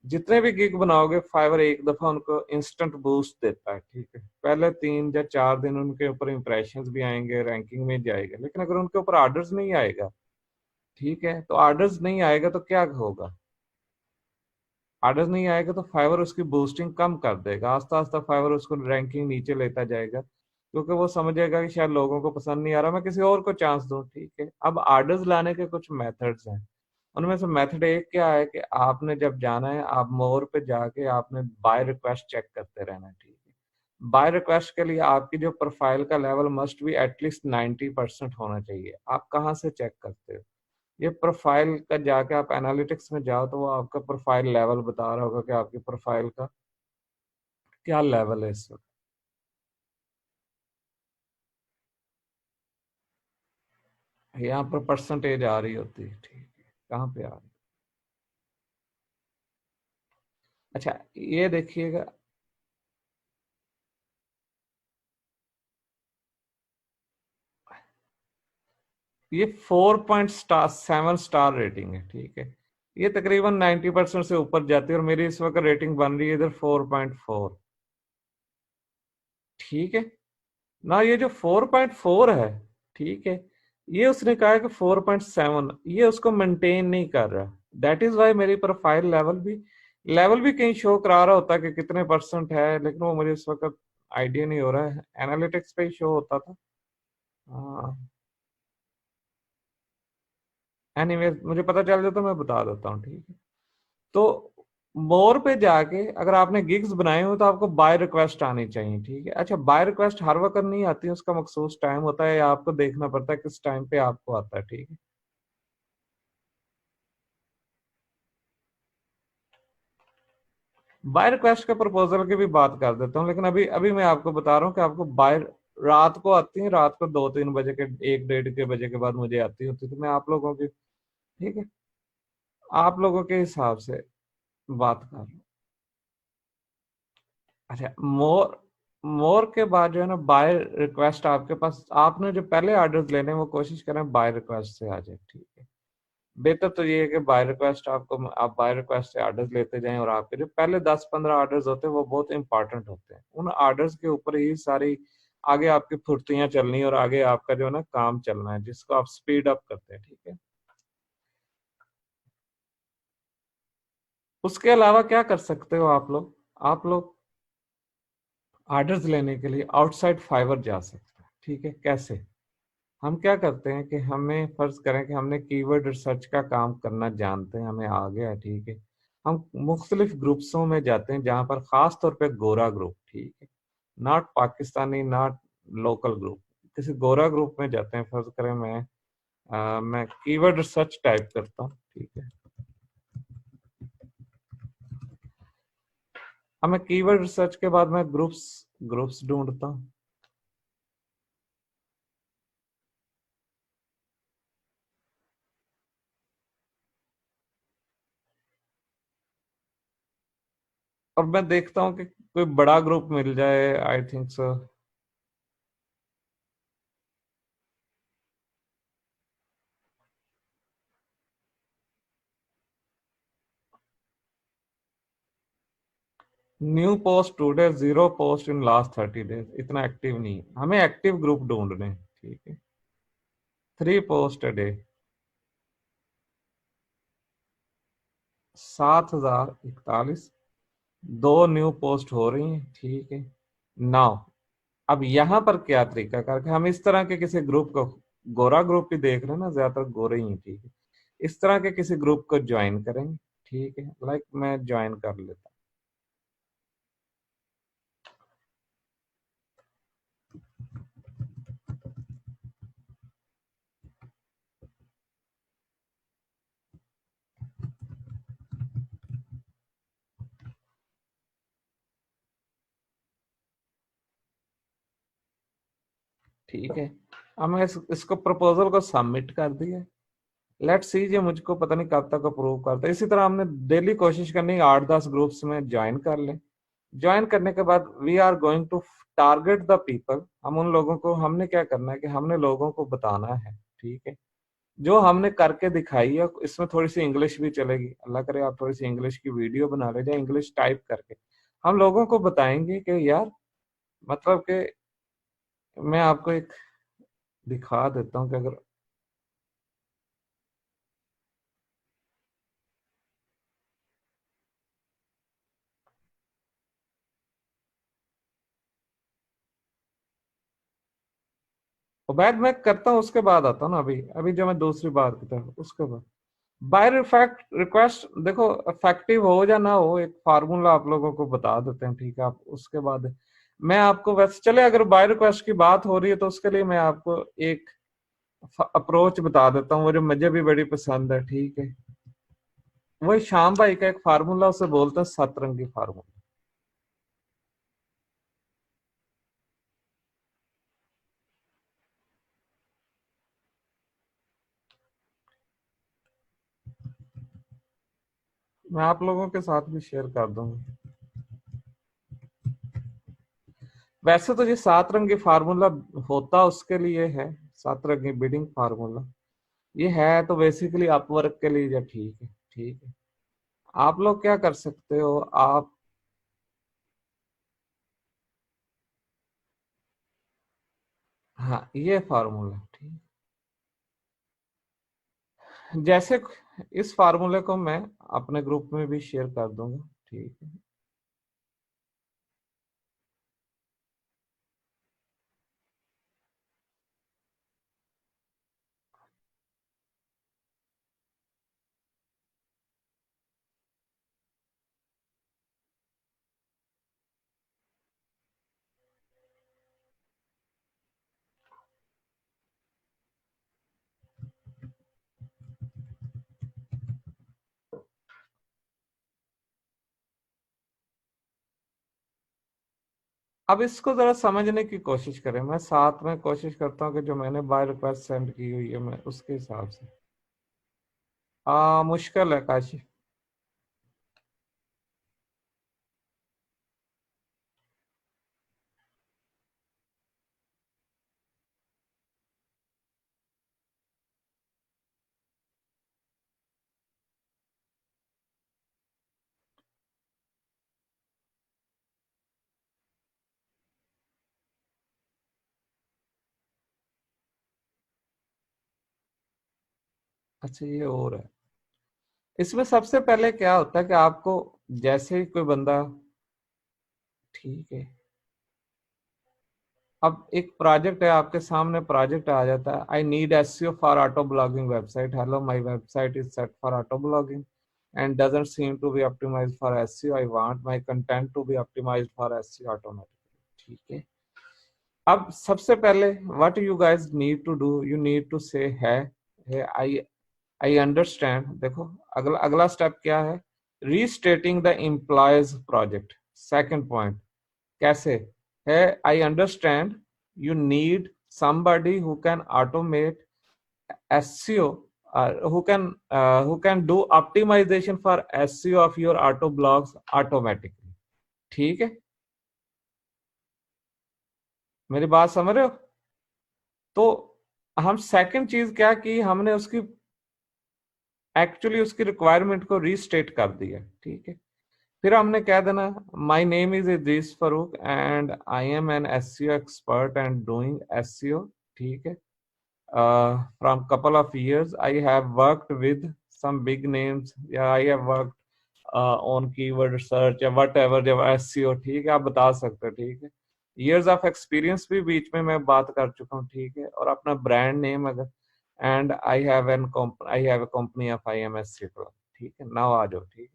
जितने भी गिग बनाओगे, फाइवर एक दफा उनको इंस्टेंट बूस्ट देता है, ठीक है। पहले 3 या 4 दिन उनके ऊपर इंप्रेशंस भी आएंगे, रैंकिंग में जाएगा, लेकिन अगर उनके ऊपर ऑर्डर्स नहीं आएगा, ठीक है, तो ऑर्डर्स नहीं आएगा तो क्या होगा, ऑर्डर नहीं आएगा तो फाइवर उसकी बूस्टिंग कम कर देगा, आस्ता आस्ता फाइवर उसको रैंकिंग नीचे लेता जाएगा, क्योंकि वो समझेगा कि शायद लोगों को पसंद नहीं आ रहा, मैं किसी और को चांस दूं, ठीक है। अब ऑर्डर्स लाने के कुछ मेथड्स हैं, उनमें से मेथड एक क्या है कि आपने जब जाना है, आप मोर पे जाके आपने बाय रिक्वेस्ट चेक करते रहना है, ठीक है। बाय रिक्वेस्ट के लिए आपकी जो प्रोफाइल का लेवल मस्ट बी एटलीस्ट 90% होना चाहिए। आप कहाँ से चेक करते हो? ये प्रोफाइल का जाके आप एनालिटिक्स में जाओ तो वो आपका प्रोफाइल लेवल बता रहा होगा कि आपकी प्रोफाइल का क्या लेवल है इस वक्त। यहाँ पर परसेंटेज आ रही होती है, ठीक है, कहाँ पे आ रही है? अच्छा, ये देखिएगा, ये 4.7 स्टार रेटिंग है, ठीक है। ये तकरीबन 90% से ऊपर जाती है और मेरी इस वक्त रेटिंग बन रही है इधर 4.4, ठीक है ना। ये जो 4.4 है, ठीक है, ये उसने कहा है कि 4.7, ये उसको मेंटेन नहीं कर रहा। दैट इज वाई मेरी प्रोफाइल लेवल भी कहीं शो करा रहा होता कि कितने परसेंट है, लेकिन वो मुझे इस वक्त आइडिया नहीं हो रहा है, एनालिटिक्स पे ही शो होता था। हाँ, एनीवे मुझे पता चल जाता, मैं बता देता हूँ, ठीक है। तो मोर पे जाके अगर आपने गिग्स बनाए हो तो आपको बाय रिक्वेस्ट आनी चाहिए, ठीक है। अच्छा, बाय रिक्वेस्ट हर वक्त नहीं आती, उसका मखसूस टाइम होता है, या आपको देखना पड़ता है किस टाइम पे आपको आता है, ठीक है। बाय रिक्वेस्ट के प्रपोजल की भी बात कर देता हूँ, लेकिन अभी अभी मैं आपको बता रहा हूँ कि आपको बाय रात को आती है, रात को 2-3 बजे के, 1-1:30 के बजे के बाद मुझे आती होती, तो मैं आप लोगों की, ठीक है, आप लोगों के हिसाब से बात कर रहा हूँ। अच्छा, मोर मोर के बाद जो है ना बाय रिक्वेस्ट आपके पास, आपने जो पहले ऑर्डर्स लेने हैं वो कोशिश करें बाय रिक्वेस्ट से आ जाए, ठीक है। बेहतर तो ये है कि बाय रिक्वेस्ट आप बाय रिक्वेस्ट से ऑर्डर्स लेते जाएं, और आपके जो पहले 10-15 ऑर्डर्स होते हैं वो बहुत इंपॉर्टेंट होते हैं, उन ऑर्डर्स के ऊपर ही सारी आगे आपकी फुर्तियां चलनी है, और आगे आपका जो है ना काम चलना है, जिसको आप स्पीड अप करते हैं, ठीक है। उसके अलावा क्या कर सकते हो आप लोग ऑर्डर्स लेने के लिए आउटसाइड फाइवर जा सकते हैं, ठीक है। कैसे? हम क्या करते हैं कि हमें फर्ज करें कि हमने कीवर्ड रिसर्च का काम करना जानते हैं, हमें आ गया, ठीक है। हम मुख्तलिफ ग्रुप्सों में जाते हैं जहां पर खास तौर पे गोरा ग्रुप, ठीक है, not Pakistani, not local group, किसी गोरा ग्रुप में जाते हैं। फर्ज करें मैं कीवर्ड रिसर्च टाइप करता हूँ, ठीक है। अब मैं कीवर्ड रिसर्च के बाद मैं ग्रुप्स ग्रुप्स ढूंढता हूँ, और मैं देखता हूँ कि कोई बड़ा ग्रुप मिल जाए, I think so. New post today, 0 post in last 30 days, इतना एक्टिव नहीं है, हमें एक्टिव ग्रुप ढूंढने हैं, ठीक है। 3 post a day, 7,041, 2 new post हो रही हैं, ठीक है। नाउ, अब यहाँ पर क्या तरीका करके हम इस तरह के किसी ग्रुप को, गोरा ग्रुप ही देख रहे हैं ना, ज्यादातर गोरे ही हैं, ठीक है। इस तरह के किसी ग्रुप को ज्वाइन करेंगे, ठीक है। लाइक मैं ज्वाइन कर लेता हूँ, ठीक है। अब मैं इसको प्रपोजल को सबमिट कर दिया। लेट्स सी ये मुझको पता नहीं कब तक अप्रूव करता है। इसी तरह हमने डेली कोशिश करनी है 8-10 ग्रुप्स में ज्वाइन कर लें। ज्वाइन करने के बाद we are going to target the people. हम उन लोगों को, हमने क्या करना है कि हमने लोगों को बताना है, ठीक है, जो हमने करके दिखाई है। इसमें थोड़ी सी इंग्लिश भी चलेगी, अल्लाह करे आप थोड़ी सी इंग्लिश की वीडियो बना ले जाए, इंग्लिश टाइप करके हम लोगों को बताएंगे कि यार, मतलब कि मैं आपको एक दिखा देता हूँ कि अगर उबैद मैं करता हूँ उसके बाद आता हूँ ना, अभी अभी जो मैं दूसरी बात करता हूँ उसके बाद बाय रिफैक्ट रिक्वेस्ट। देखो, इफेक्टिव हो या ना हो, एक फार्मूला आप लोगों को बता देते हैं, ठीक है। आप उसके बाद मैं आपको, वैसे चले अगर बाय रिक्वेस्ट की बात हो रही है तो उसके लिए मैं आपको एक अप्रोच बता देता हूँ, वो जो मुझे भी बड़ी पसंद है, ठीक है। वही श्याम भाई का एक फार्मूला, उसे बोलते हैं सतरंगी फार्मूला। मैं आप लोगों के साथ भी शेयर कर दूंगा। वैसे तो ये सात रंगी फार्मूला होता उसके लिए है, सात रंगी बिडिंग फार्मूला। ये है तो बेसिकली अपवर्क के लिए, जो ठीक है, ठीक है। आप लोग क्या कर सकते हो, आप, हाँ ये फार्मूला, ठीक। जैसे इस फार्मूले को मैं अपने ग्रुप में भी शेयर कर दूंगा, ठीक है। अब इसको जरा समझने की कोशिश करें, मैं साथ में कोशिश करता हूँ कि जो मैंने बाय रिक्वेस्ट सेंड की हुई है मैं उसके हिसाब से। मुश्किल है काशी। अच्छा ये और है। इसमें सबसे पहले क्या होता है कि आपको जैसे ही कोई बंदा, ठीक है, अब एक प्रोजेक्ट है आपके सामने, प्रोजेक्ट आ जाता है, I need SEO for auto blogging website, hello my website is set for auto blogging and doesn't seem to be optimised for SEO, I want my content to be optimised for SEO automatically. ठीक है, अब सबसे पहले what you guys need to do, you need to say है I understand. देखो अगला अगला step क्या है, restating the employees project. Second point कैसे है, I understand you need somebody who can automate SEO, who can do optimization for SEO of your auto blogs automatically। ठीक है, मेरी बात समझ रहे हो? तो हम सेकंड चीज क्या की, हमने उसकी एक्चुअली उसकी रिक्वायरमेंट को रीस्टेट कर दिया। ठीक है, फिर हमने कह देना my name is Idris Farooq and I am an SEO expert and doing SEO. ठीक है, from couple of years I have worked with some big names, yeah I have worked on keyword research या whatever जब SEO। ठीक है, आप बता सकते हो। ठीक है, years of experience भी बीच में मैं बात कर चुका हूँ। ठीक है, और अपना ब्रांड नेम अगर, and I have a company of IMS Club। ठीक है, नाउ आ जाओ। ठीक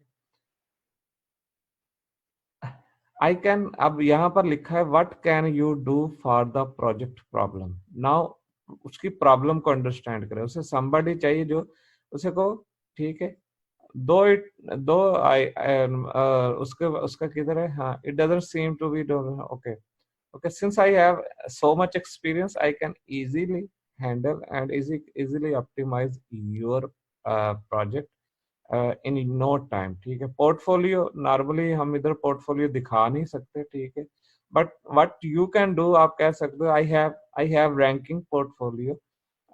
है, आई कैन, अब यहाँ पर लिखा है what can you do for the project problem. Now उसकी प्रॉब्लम को अंडरस्टैंड करें, उसे somebody चाहिए जो उसे को, ठीक है, दो इट दो आई उसके उसका किधर है, हाँ it doesn't seem to be, okay okay, since I have so much experience I can easily handle and easily optimize your project in no time. ठीक है, पोर्टफोलियो नॉर्मली हम इधर पोर्टफोलियो दिखा नहीं सकते। ठीक है, but what you can do, आप कह सकते हो I have ranking portfolio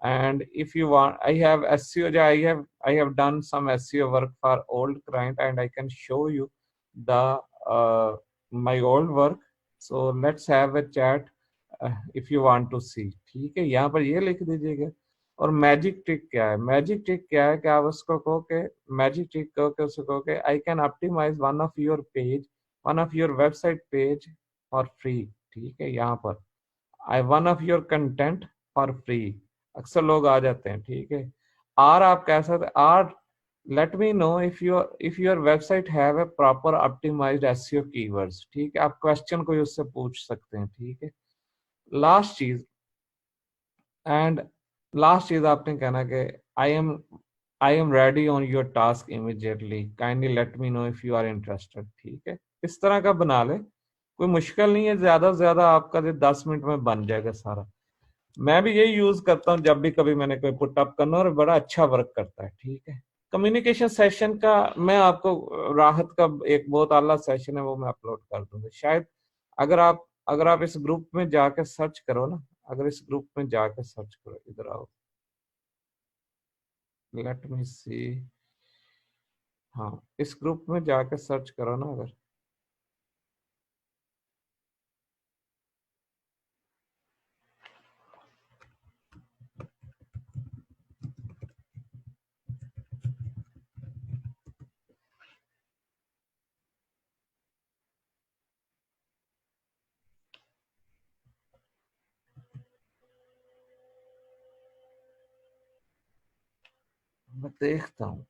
and if you want I have SEO, I have done some SEO work for old client and I can show you the uh, my old work, so let's have a chat if you want to see। ठीक है, यहाँ पर ये लिख दीजिएगा। और magic trick क्या है, मैजिक ट्रिक क्या है कि आप उसको कहो के, मैजिक ट्रिक कहो के उसको कहो के I can optimise one of your page, one of your website page for free. ठीक है, यहाँ पर I one of your content for free, अक्सर लोग आ जाते हैं। ठीक है, आर आप कह सकते or let me know if your website have a proper optimised SEO keywords. ठीक है, आप क्वेश्चन को उससे पूछ सकते हैं। ठीक है, लास्ट चीज, एंड लास्ट चीज आपने कहना कि I am ready on your task immediately, kindly let me know if you are interested. ठीक है, इस तरह का बना ले, कोई मुश्किल नहीं है, ज्यादा से ज्यादा आपका 10 मिनट में बन जाएगा सारा। मैं भी यही यूज करता हूँ जब भी कभी मैंने कोई पुटअप करना, और बड़ा अच्छा वर्क करता है। ठीक है, कम्युनिकेशन सेशन का मैं आपको, राहत का एक बहुत आला सेशन है वो मैं अपलोड कर दूंगा शायद। अगर आप इस ग्रुप में जाकर सर्च करो ना, अगर इस ग्रुप में जाकर सर्च करो, इधर आओ, लेट मी सी, हाँ इस ग्रुप में जाकर सर्च करो ना अगर, मैं देखता हूँ।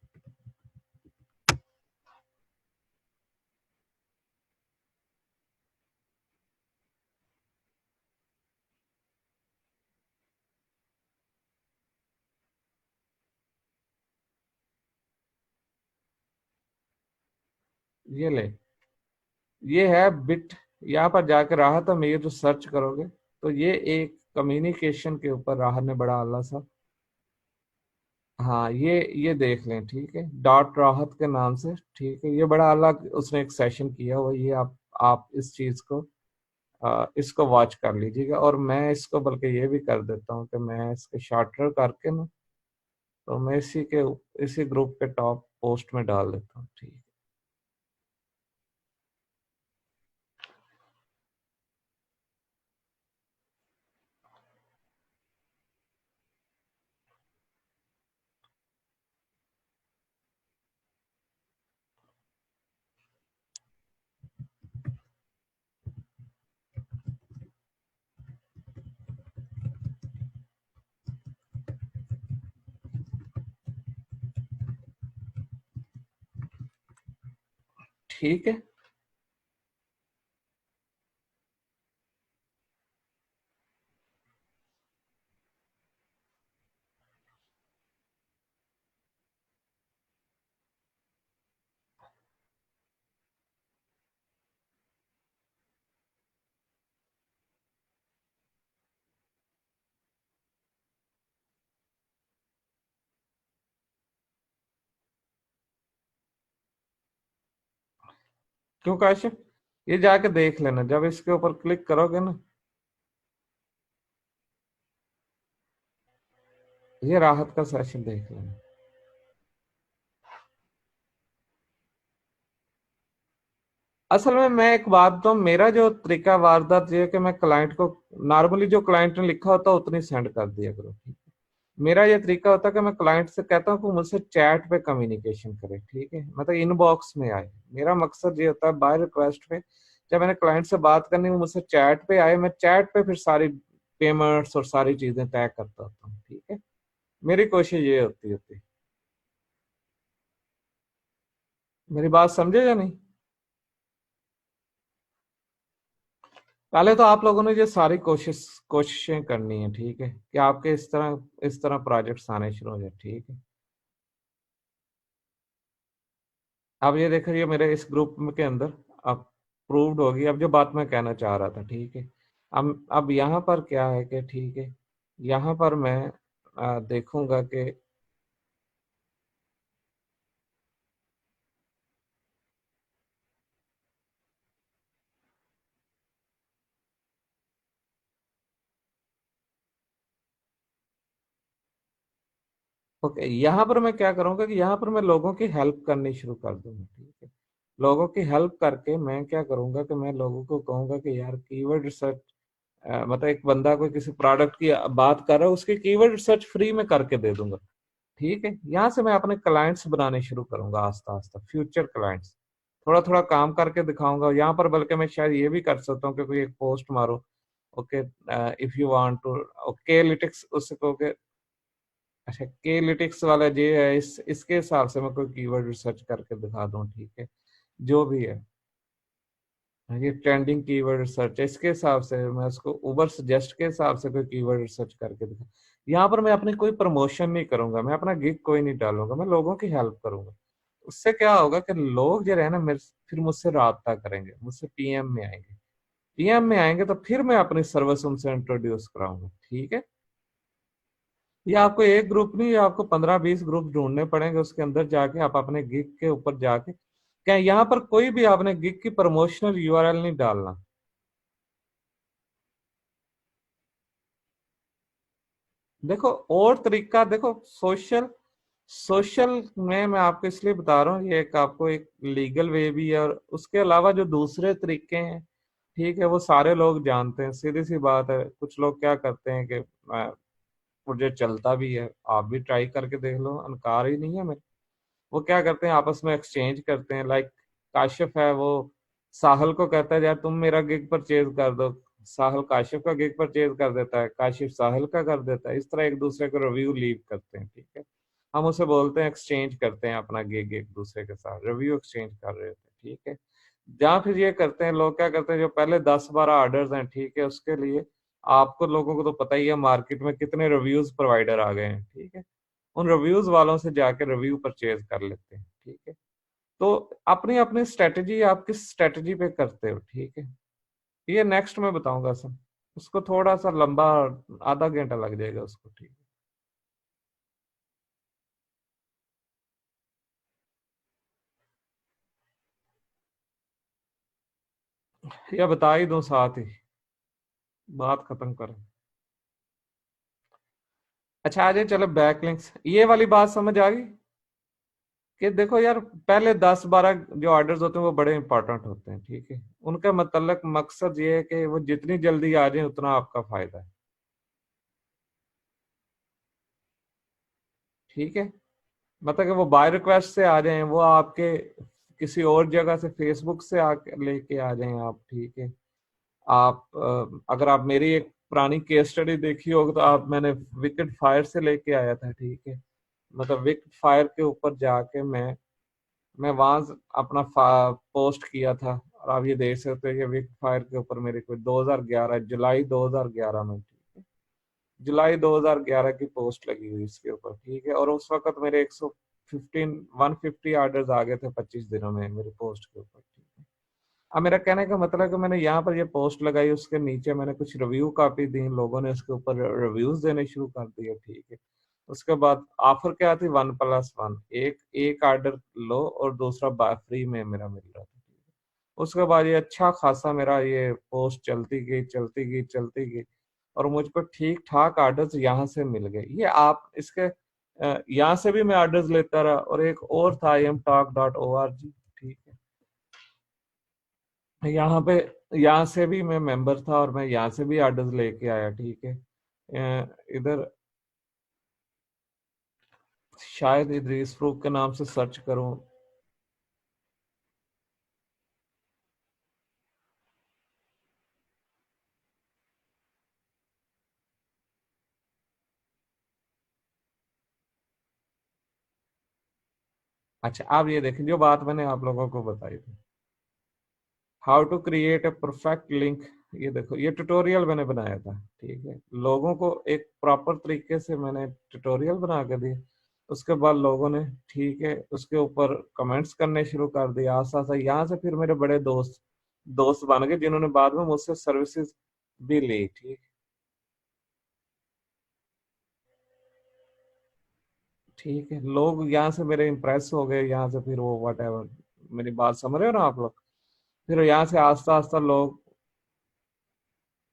ये ले, ये है बिट यहाँ पर जाकर राहत अमीर जो सर्च करोगे तो ये एक कम्युनिकेशन के ऊपर राहत ने बड़ा आला सा, हाँ ये देख लें, ठीक है, डॉट राहत के नाम से, ठीक है, ये बड़ा अलग उसने एक सेशन किया हुआ, ये आप इस चीज को इसको वॉच कर लीजिएगा। और मैं इसको बल्कि ये भी कर देता हूँ कि मैं इसके शार्टर करके ना, तो मैं इसी ग्रुप के टॉप पोस्ट में डाल देता हूँ, ठीक है। ठीक है, क्यों काशिफ, ये जाके देख लेना, जब इसके ऊपर क्लिक करोगे ना, ये राहत का सेशन देख लेना। असल में मैं एक बात तो, मेरा जो तरीका वारदात ये है कि मैं क्लाइंट को नॉर्मली जो क्लाइंट ने लिखा होता है उतनी सेंड कर दिया करो, ठीक है। मेरा ये तरीका होता है कि मैं क्लाइंट से कहता हूँ कि मुझसे चैट पे कम्युनिकेशन करे, ठीक है, मतलब इनबॉक्स में आए। मेरा मकसद ये होता है बाय रिक्वेस्ट पे, जब मैंने क्लाइंट से बात करनी वो मुझसे चैट पे आए, मैं चैट पे फिर सारी पेमेंट्स और सारी चीजें तय करता होता हूँ, ठीक है। मेरी कोशिश ये होती है। मेरी बात समझे या नहीं? पहले तो आप लोगों ने ये सारी कोशिशें करनी है, ठीक है, कि आपके इस तरह प्रोजेक्ट्स आने शुरू हो जाए, ठीक है। अब ये देखो, ये मेरे इस ग्रुप के अंदर अब प्रूव्ड होगी, अब जो बात मैं कहना चाह रहा था, ठीक है। अब यहाँ पर क्या है कि ठीक है, यहाँ पर मैं देखूंगा कि ओके, यहाँ पर मैं क्या करूंगा कि यहाँ पर मैं लोगों की हेल्प करनी शुरू कर दूंगा, ठीक है। लोगों की हेल्प करके मैं क्या करूंगा कि मैं लोगों को कहूंगा कि यार कीवर्ड रिसर्च, मतलब एक बंदा कोई किसी प्रोडक्ट की बात कर रहा है, उसकी कीवर्ड रिसर्च फ्री में करके दे दूंगा, ठीक है। यहाँ से मैं अपने क्लाइंट्स बनाने शुरू करूंगा आस्ता आस्ता, फ्यूचर क्लाइंट्स, थोड़ा थोड़ा काम करके दिखाऊंगा। यहाँ पर बल्कि मैं शायद ये भी कर सकता हूँ कि कोई एक पोस्ट मारो, okay, if you want to, okay लिटिक्स उससे कहोगे, अच्छा के लिटिक्स वाला ये है, इसके हिसाब से मैं कोई कीवर्ड रिसर्च करके दिखा दूँ, ठीक है, जो भी है। ये ट्रेंडिंग कीवर्ड रिसर्च है, इसके हिसाब से मैं उसको उबर सजेस्ट के हिसाब से कोई कीवर्ड रिसर्च करके दिखा। यहाँ पर मैं अपनी कोई प्रमोशन नहीं करूंगा, मैं अपना गिग कोई नहीं डालूंगा, मैं लोगों की हेल्प करूंगा। उससे क्या होगा कि लोग जो है ना मेरे फिर मुझसे राब्ता करेंगे, मुझसे पीएम में आएंगे। पीएम में आएंगे तो फिर मैं अपनी सर्विस उनसे इंट्रोड्यूस कराऊंगा, ठीक है। ये आपको एक ग्रुप नहीं, ये आपको 15-20 ग्रुप ढूंढने पड़ेंगे, उसके अंदर जाके आप अपने गिग के ऊपर जाके, क्या यहाँ पर कोई भी आपने गिग की प्रमोशनल यूआरएल नहीं डालना। देखो और तरीका देखो, सोशल सोशल में मैं आपको इसलिए बता रहा हूँ, ये एक आपको एक लीगल वे भी है, और उसके अलावा जो दूसरे तरीके हैं, ठीक है, वो सारे लोग जानते हैं, सीधी सी बात है। कुछ लोग क्या करते हैं कि प्रोजेक्ट चलता भी है, आप भी ट्राई करके देख लो, अनकार ही नहीं है मेरे। वो क्या करते हैं आपस में एक्सचेंज करते हैं, लाइक काशिफ है, वो साहल को कहता है यार तुम मेरा गिग परचेज कर दो, साहल काशिफ का गिग परचेज कर देता है, काशिफ साहल का कर देता है, इस तरह एक दूसरे को रिव्यू लीव करते हैं, ठीक है। हम उसे बोलते हैं एक्सचेंज करते हैं अपना गिग एक दूसरे के साथ, रिव्यू एक्सचेंज कर रहे होते हैं, ठीक है। जहाँ फिर ये करते हैं लोग, क्या करते हैं, जो पहले 10-12 ऑर्डर्स हैं, ठीक है, उसके लिए आपको लोगों को तो पता ही है मार्केट में कितने रिव्यूज प्रोवाइडर आ गए हैं, ठीक है। उन रिव्यूज वालों से जाके रिव्यू परचेज कर लेते हैं, ठीक है। तो अपनी अपनी स्ट्रेटजी, आप किस स्ट्रेटजी पे करते हो, ठीक है। ये नेक्स्ट में बताऊंगा सर, उसको थोड़ा सा लंबा, आधा घंटा लग जाएगा उसको, ठीक है, या बता ही दूं साथ ही, बात खत्म करें। अच्छा आ जाए, चलो बैकलिंक्स, ये वाली बात समझ आ गई कि देखो यार, पहले 10-12 जो ऑर्डर्स होते हैं वो बड़े इंपॉर्टेंट होते हैं, ठीक है। उनका मतलब मकसद ये है कि वो जितनी जल्दी आ जाए उतना आपका फायदा है, ठीक है। मतलब कि वो बाय रिक्वेस्ट से आ जाएं, वो आपके किसी और जगह से, फेसबुक से आके लेके आ जाएं आप, ठीक है। आप अगर आप मेरी एक पुरानी केस स्टडी देखी होगी तो आप, मैंने विकेट फायर से लेके आया था, ठीक है। मतलब विकेट फायर के ऊपर जाके मैं वहां अपना पोस्ट किया था, और आप ये देख सकते हैं कि विकेट फायर के ऊपर मेरी कोई 2011 जुलाई 2011 में, ठीक है, जुलाई 2011 की पोस्ट लगी हुई इसके ऊपर, ठीक है। और उस वक्त मेरे 150 ऑर्डर्स आ गए थे 25 दिनों में मेरी पोस्ट के ऊपर, ठीक है। अब मेरा कहने का मतलब है कि मैंने यहाँ पर ये पोस्ट लगाई, उसके नीचे मैंने कुछ रिव्यू कॉपी दी, लोगों ने उसके ऊपर रिव्यूज देने शुरू कर दिए, ठीक है। उसके बाद ऑफर क्या थी, 1+1, एक एक ऑर्डर लो और दूसरा फ्री में मेरा मिल रहा था, ठीक है। उसके बाद ये अच्छा खासा मेरा ये पोस्ट चलती गई चलती गई चलती गई, और मुझको ठीक ठाक ऑर्डर्स यहाँ से मिल गए। ये आप इसके यहाँ से भी मैं ऑर्डर्स लेता रहा, और एक और था imtalk.org, ठीक है। यहाँ पे, यहाँ से भी मैं मेंबर था और मैं यहाँ से भी ऑर्डर्स लेके आया, ठीक है। इधर शायद इदरीस फ्रूक के नाम से सर्च करूं। अच्छा आप ये देखें, जो बात मैंने आप लोगों को बताई थी, how to create a perfect link, ये देखो ये ट्यूटोरियल मैंने बनाया था, ठीक है। लोगों को एक प्रॉपर तरीके से मैंने ट्यूटोरियल बना के दिया। उसके बाद लोगों ने, ठीक है, उसके ऊपर कमेंट्स करने शुरू कर दिए, आस्ता आस्ता यहाँ से फिर मेरे बड़े दोस्त दोस्त बन गए, जिन्होंने बाद में मुझसे सर्विसेज भी ली, ठीक। ठीक है, लोग यहाँ से मेरे इम्प्रेस हो गए, यहाँ से फिर वो वट एवर, मेरी बात समझ रहे हो ना आप लोग। फिर यहाँ से आस्ता आस्ता लोग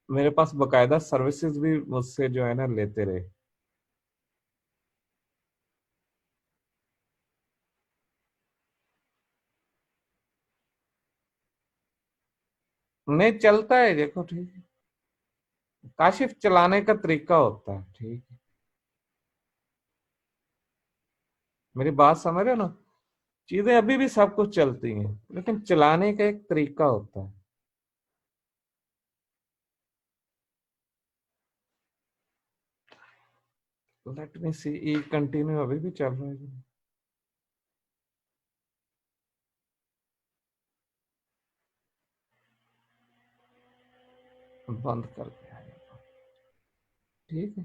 मेरे पास बकायदा सर्विसेज भी मुझसे जो है ना लेते रहे। नहीं चलता है, देखो, ठीक है। काशिफ चलाने का तरीका होता है, ठीक है। मेरी बात समझ रहे हो ना, चीजें अभी भी सब कुछ चलती हैं, लेकिन चलाने का एक तरीका होता है। लेट मी सी, ई कंटिन्यू अभी भी चल रहा है। बंद कर दिया है, ठीक है।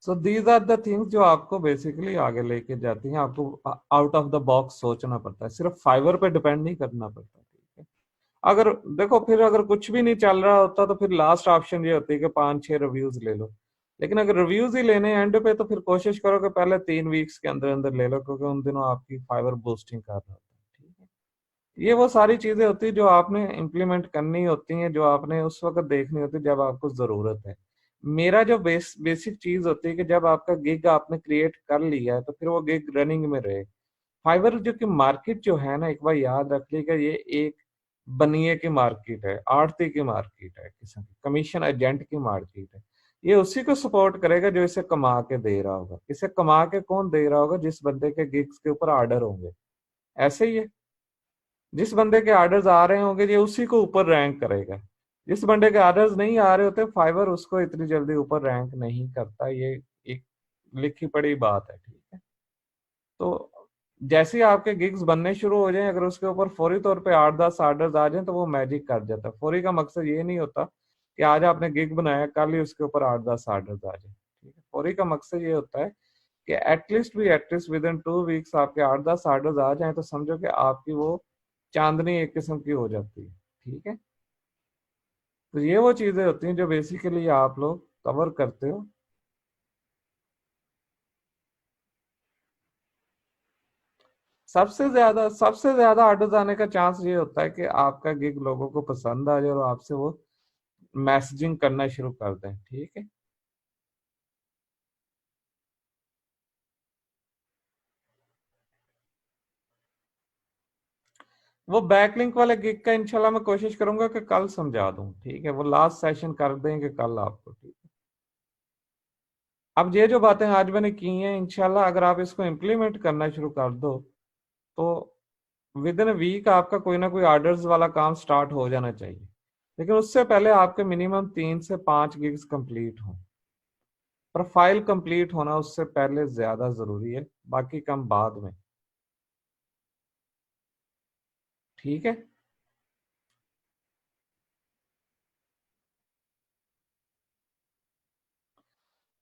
So these are the things जो आपको बेसिकली आगे लेके जाती हैं। आपको आउट ऑफ द बॉक्स सोचना पड़ता है, सिर्फ फाइवर पे डिपेंड नहीं करना पड़ता, ठीक है। अगर देखो, फिर अगर कुछ भी नहीं चल रहा होता तो फिर लास्ट ऑप्शन ये होती है कि 5-6 रिव्यूज ले लो। लेकिन अगर रिव्यूज ही लेने एंड पे, तो फिर कोशिश करो कि पहले 3 वीक्स के अंदर अंदर ले लो, क्योंकि उन दिनों आपकी फाइवर बूस्टिंग कर रहा होता है, ठीक है। ये वो सारी चीजें होती है जो आपने इम्प्लीमेंट करनी होती हैं, जो आपने उस वक्त देखनी होती है जब आपको जरूरत है। मेरा जो बेसिक चीज होती है कि जब आपका गिग आपने क्रिएट कर लिया है तो फिर वो गिग रनिंग में रहे। फाइवर जो कि मार्केट जो है ना, एक बार याद रख लीजिएगा, ये एक बनिए की मार्केट है, आड़ती की मार्केट है, किसी की कमीशन एजेंट की मार्केट है। ये उसी को सपोर्ट करेगा जो इसे कमा के दे रहा होगा। इसे कमा के कौन दे रहा होगा, जिस बंदे के गिग्स के ऊपर ऑर्डर होंगे। ऐसे ही है, जिस बंदे के ऑर्डर्स आ रहे होंगे ये उसी को ऊपर रैंक करेगा। जिस बंदे के ऑर्डर्स नहीं आ रहे होते, फाइवर उसको इतनी जल्दी ऊपर रैंक नहीं करता। ये एक लिखी पड़ी बात है, ठीक है। तो जैसे ही आपके गिग्स बनने शुरू हो जाएं, अगर उसके ऊपर फौरी तौर पे 8-10 ऑर्डर्स आ जाएं तो वो मैजिक कर जाता है। फौरी का मकसद ये नहीं होता कि आज आपने गिग बनाया कल ही उसके ऊपर 8-10 ऑर्डर्स आ जाए, ठीक है। फौरी का मकसद ये होता है कि एटलीस्ट विद इन 2 वीक्स आपके 8-10 ऑर्डर्स आ जाएं, तो समझो कि आपकी वो चांदनी एक किस्म की हो जाती है, ठीक है। तो ये वो चीजें होती हैं जो बेसिकली आप लोग कवर करते हो। सबसे ज्यादा ऑर्डर्स आने का चांस ये होता है कि आपका गिग लोगों को पसंद आ जाए और आपसे वो मैसेजिंग करना शुरू कर दें, ठीक है। वो बैकलिंक वाले गिग का इंशाल्लाह मैं कोशिश करूंगा कि कल समझा दूं, ठीक है, वो लास्ट सेशन कर देंगे कल आपको, ठीक है। अब ये जो बातें आज मैंने की हैं, इंशाल्लाह अगर आप इसको इम्प्लीमेंट करना शुरू कर दो तो विद इन वीक आपका कोई ना कोई ऑर्डर्स वाला काम स्टार्ट हो जाना चाहिए। लेकिन उससे पहले आपके मिनिमम 3 से 5 गिग्स कंप्लीट हों। प्रोफाइल कंप्लीट होना उससे पहले ज्यादा जरूरी है, बाकी काम बाद में, ठीक है।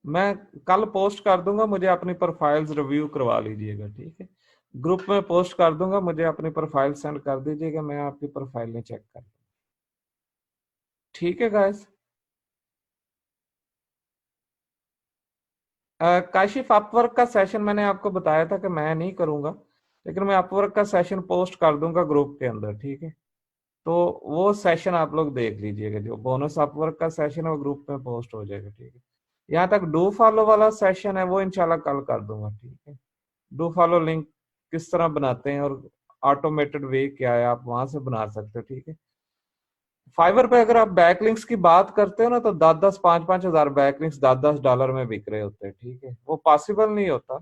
मैं कल पोस्ट कर दूंगा, मुझे अपनी प्रोफाइल्स रिव्यू करवा लीजिएगा, ठीक है। ग्रुप में पोस्ट कर दूंगा, मुझे अपनी प्रोफाइल सेंड कर दीजिएगा, मैं आपकी प्रोफाइल में चेक कर, ठीक है गाइस। काशिफ, अपवर्क का सेशन मैंने आपको बताया था कि मैं नहीं करूंगा, लेकिन मैं अपवर्क का सेशन पोस्ट कर दूंगा ग्रुप के अंदर, ठीक है। तो वो सेशन आप लोग देख लीजिएगा, जो बोनस अपवर्क का सेशन है वो ग्रुप में पोस्ट हो जाएगा, ठीक है। यहाँ तक डू फॉलो वाला सेशन है वो इंशाल्लाह कल कर दूंगा, ठीक है। डू फॉलो लिंक किस तरह बनाते हैं और ऑटोमेटेड वे क्या है, आप वहां से बना सकते हो, ठीक है। फाइवर पे अगर आप बैकलिंक्स की बात करते हो ना, तो 10-10 5-5 हजार बैकलिंक्स $10-10 में बिक रहे होते हैं, ठीक है। वो पॉसिबल नहीं होता,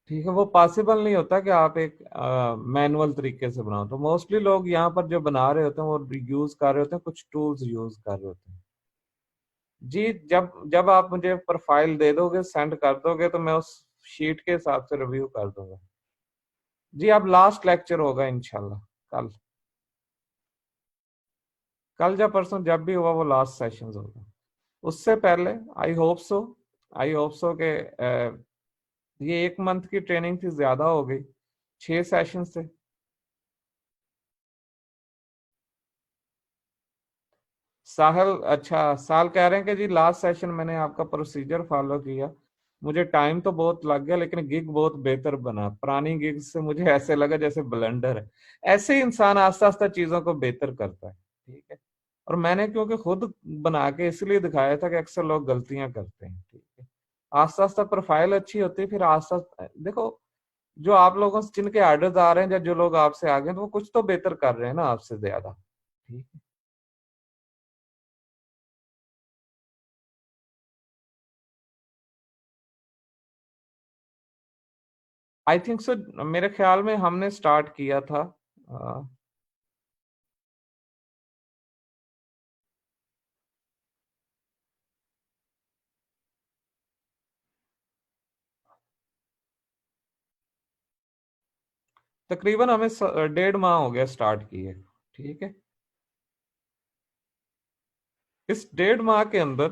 ठीक है, वो पॉसिबल नहीं होता कि आप एक मैनुअल तरीके से बनाओ। तो मोस्टली लोग यहाँ पर जो बना रहे होते हैं वो यूज कर रहे होते हैं, कुछ टूल्स यूज कर रहे होते हैं। जी, जब जब आप मुझे प्रोफाइल दे दोगे, सेंड कर दोगे, तो मैं उस शीट के हिसाब से रिव्यू कर दूंगा। जी, अब लास्ट लेक्चर होगा इंशाल्लाह कल। कल या परसों जब भी हुआ वो लास्ट सेशन होगा। उससे पहले I hope so, I hope so के ये 1 मंथ की ट्रेनिंग थी, ज्यादा हो गई, 6 सेशन थे। साहल, अच्छा, साल कह रहे हैं कि जी लास्ट सेशन मैंने आपका प्रोसीजर फॉलो किया, मुझे टाइम तो बहुत लग गया लेकिन गिग बहुत बेहतर बना, पुरानी गिग से मुझे ऐसे लगा जैसे ब्लेंडर है। ऐसे ही इंसान आस्ता आस्ता चीजों को बेहतर करता है, ठीक है। और मैंने क्योंकि खुद बना के इसलिए दिखाया था कि अक्सर लोग गलतियां करते हैं, ठीक है। आस्ता आस्ता प्रोफाइल अच्छी होती है, फिर आस्ता देखो, जो आप लोगों से जिनके ऑर्डर्स आ रहे हैं या जो लोग आपसे आ गए हैं, तो वो कुछ तो बेहतर कर रहे हैं ना आपसे ज्यादा, ठीक है। आई थिंक सो, मेरे ख्याल में हमने स्टार्ट किया था अ, तकरीबन हमें 1.5 माह हो गया स्टार्ट किए, ठीक है। इस 1.5 माह के अंदर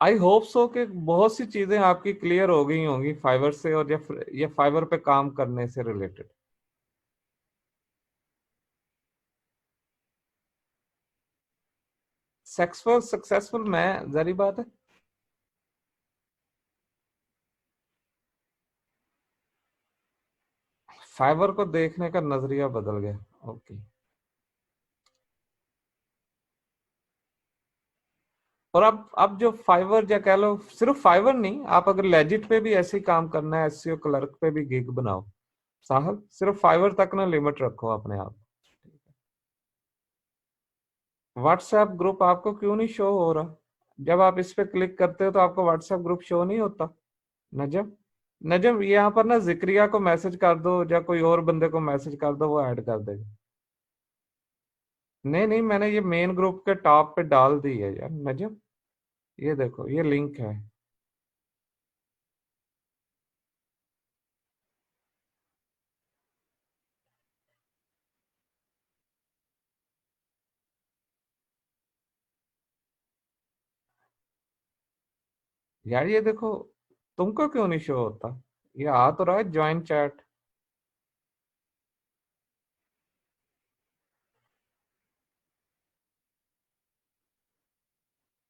आई होप सो कि बहुत सी चीजें आपकी क्लियर हो गई होंगी फाइवर से, और या फाइवर पे काम करने से रिलेटेड। सक्सेसफुल मैं, जारी बात है। फाइवर को देखने का नजरिया बदल गया, ओके। और अब जो फाइवर, या कह लो सिर्फ फाइवर नहीं, आप अगर लेजिट पे भी ऐसे ही काम करना है, एसईओ क्लर्क पे भी गिग बनाओ, साहब सिर्फ फाइवर तक ना लिमिट रखो अपने आप। व्हाट्सएप ग्रुप आपको क्यों नहीं शो हो रहा? जब आप इस पे क्लिक करते हो तो आपको व्हाट्सएप ग्रुप शो नहीं होता? नजम, नजम, यहाँ पर ना जिक्रिया को मैसेज कर दो या कोई और बंदे को मैसेज कर दो, वो ऐड कर देगा। नहीं नहीं, मैंने ये मेन ग्रुप के टॉप पे डाल दी है यार नजम, ये देखो ये लिंक है। यार ये देखो, तुमको क्यों नहीं शो होता? ये आ तो रहा है ज्वाइन चैट।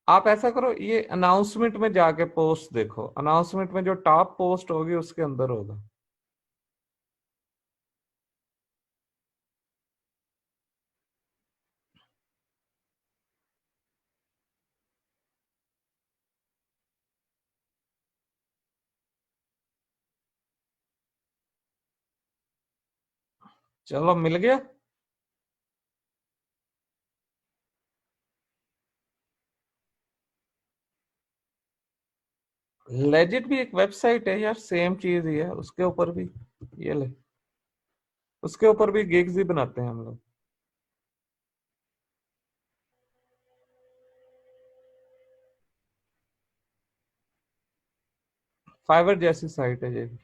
आप ऐसा करो, ये अनाउंसमेंट में जाके पोस्ट देखो, अनाउंसमेंट में जो टॉप पोस्ट होगी उसके अंदर होगा। चलो मिल गया। लेजिट भी एक वेबसाइट है यार, सेम चीज ही है, उसके ऊपर भी ये ले, उसके ऊपर भी गिग्स ही बनाते हैं हम लोग। फाइवर जैसी साइट है ये भी।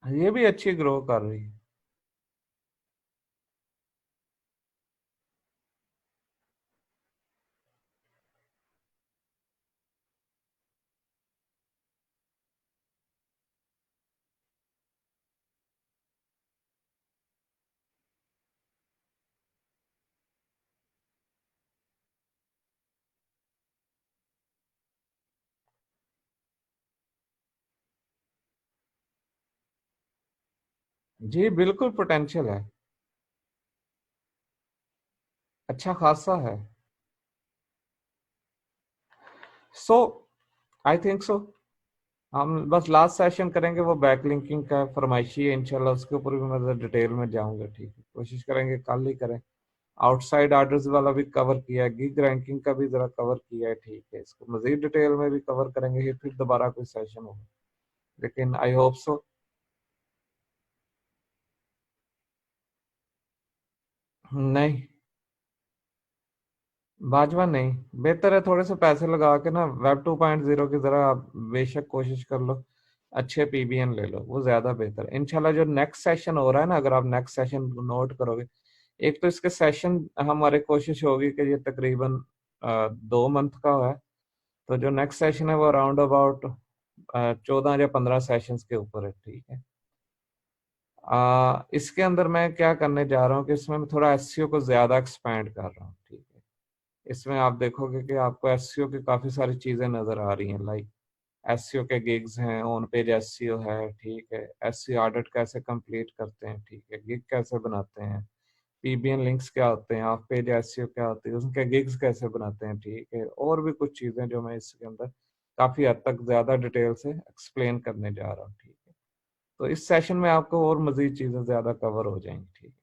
ये भी अच्छी ग्रो कर रही है। जी बिल्कुल पोटेंशियल है, अच्छा खासा है। सो आई थिंक सो, हम बस लास्ट सेशन करेंगे वो बैकलिंकिंग का, फरमाइशी है इंशाल्लाह, उसके ऊपर भी मैं डिटेल में जाऊंगा, ठीक है, कोशिश करेंगे कल ही करें। आउटसाइड ऑर्डर्स वाला भी कवर किया है, गिग रैंकिंग का भी जरा कवर किया है, ठीक है, इसको मजीद डिटेल में भी कवर करेंगे, फिर दोबारा कोई सेशन होगा, लेकिन आई होप सो। नहीं, बाजवा नहीं, बेहतर है थोड़े से पैसे लगा के ना वेब 2.0 की जरा आप बेशक कोशिश कर लो, अच्छे पीबीएन ले लो, वो ज्यादा बेहतर है इंशाल्लाह। जो नेक्स्ट सेशन हो रहा है ना, अगर आप नेक्स्ट सेशन नोट करोगे, एक तो इसके सेशन हमारी कोशिश होगी कि ये तकरीबन 2 मंथ का है, तो जो नेक्स्ट सेशन है वो अराउंड अबाउट 14 या 15 सेशंस के ऊपर है, ठीक है। इसके अंदर मैं क्या करने जा रहा हूँ कि इसमें मैं थोड़ा एसईओ को ज्यादा एक्सपैंड कर रहा हूँ, ठीक है। इसमें आप देखोगे कि आपको एसईओ की काफी सारी चीजें नजर आ रही हैं, लाइक एसईओ के गिग्स हैं, ऑन पेज एसईओ है, ठीक है, एसईओ ऑडिट कैसे कंप्लीट करते हैं, ठीक है, गिग कैसे बनाते हैं, पीबीएन लिंक्स क्या होते हैं, ऑफ पेज एसईओ क्या होती है, उनके गिग्स कैसे बनाते हैं, ठीक है, और भी कुछ चीजें जो मैं इसके अंदर काफी हद तक ज्यादा डिटेल से एक्सप्लेन करने जा रहा हूँ, ठीक है। तो इस सेशन में आपको और मजीद चीजें ज्यादा कवर हो जाएंगी, ठीक है।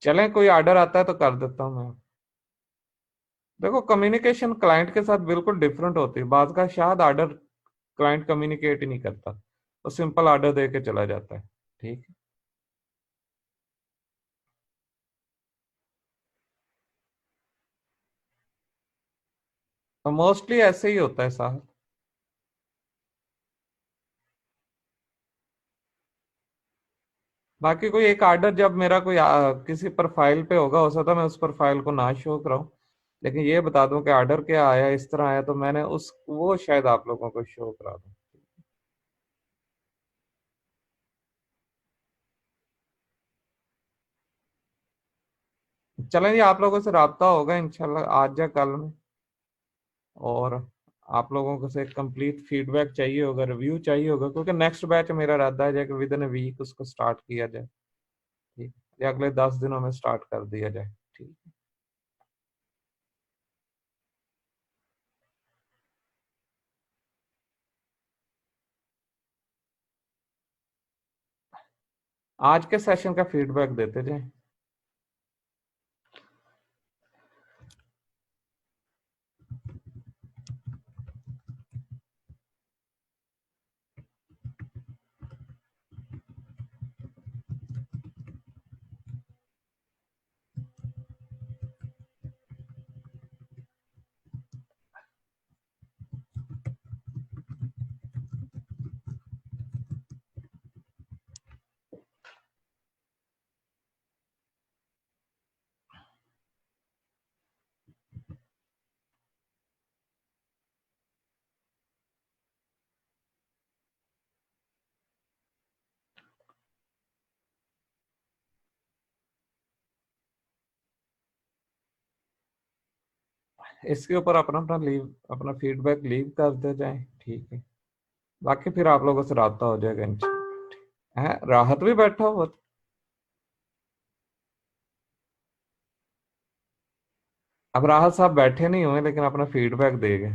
चलें, कोई ऑर्डर आता है तो कर देता हूँ मैं। देखो, कम्युनिकेशन क्लाइंट के साथ बिल्कुल डिफरेंट होती है, बात का शायद ऑर्डर क्लाइंट कम्युनिकेट ही नहीं करता, वो सिंपल ऑर्डर दे के चला जाता है, ठीक है। तो मोस्टली ऐसे ही होता है साहब। बाकी कोई एक ऑर्डर जब मेरा कोई किसी प्रोफाइल पे होगा, हो सकता है मैं उस प्रोफाइल को ना शो कराऊं, लेकिन ये बता दूं कि ऑर्डर क्या आया, इस तरह आया, तो मैंने उस वो शायद आप लोगों को शो करा दूं। चलें जी, आप लोगों से राब्ता होगा इंशाल्लाह आज या कल में। और आप लोगों को से कंप्लीट फीडबैक चाहिए होगा, रिव्यू चाहिए होगा, क्योंकि नेक्स्ट बैच मेरा इरादा है कि विद इन अ वीक उसको स्टार्ट किया जाए। ठीक है, या अगले 10 दिनों में स्टार्ट कर दिया जाए। ठीक है। आज के सेशन का फीडबैक देते जाए। इसके ऊपर अपना अपना लीव, अपना फीडबैक लीव कर दे जाए। ठीक है, बाकी फिर आप लोगों से राब्ता हो जाएगा इंशाल्लाह। है राहत भी बैठा हुआ। अब राहत साहब बैठे नहीं हुए, लेकिन अपना फीडबैक देंगे।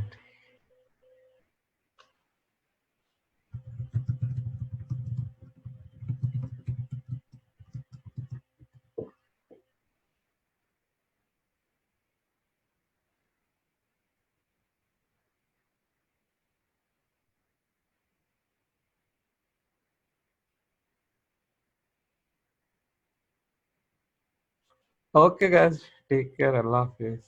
ओके गाइस, टेक केयर, अल्लाह हाफिज।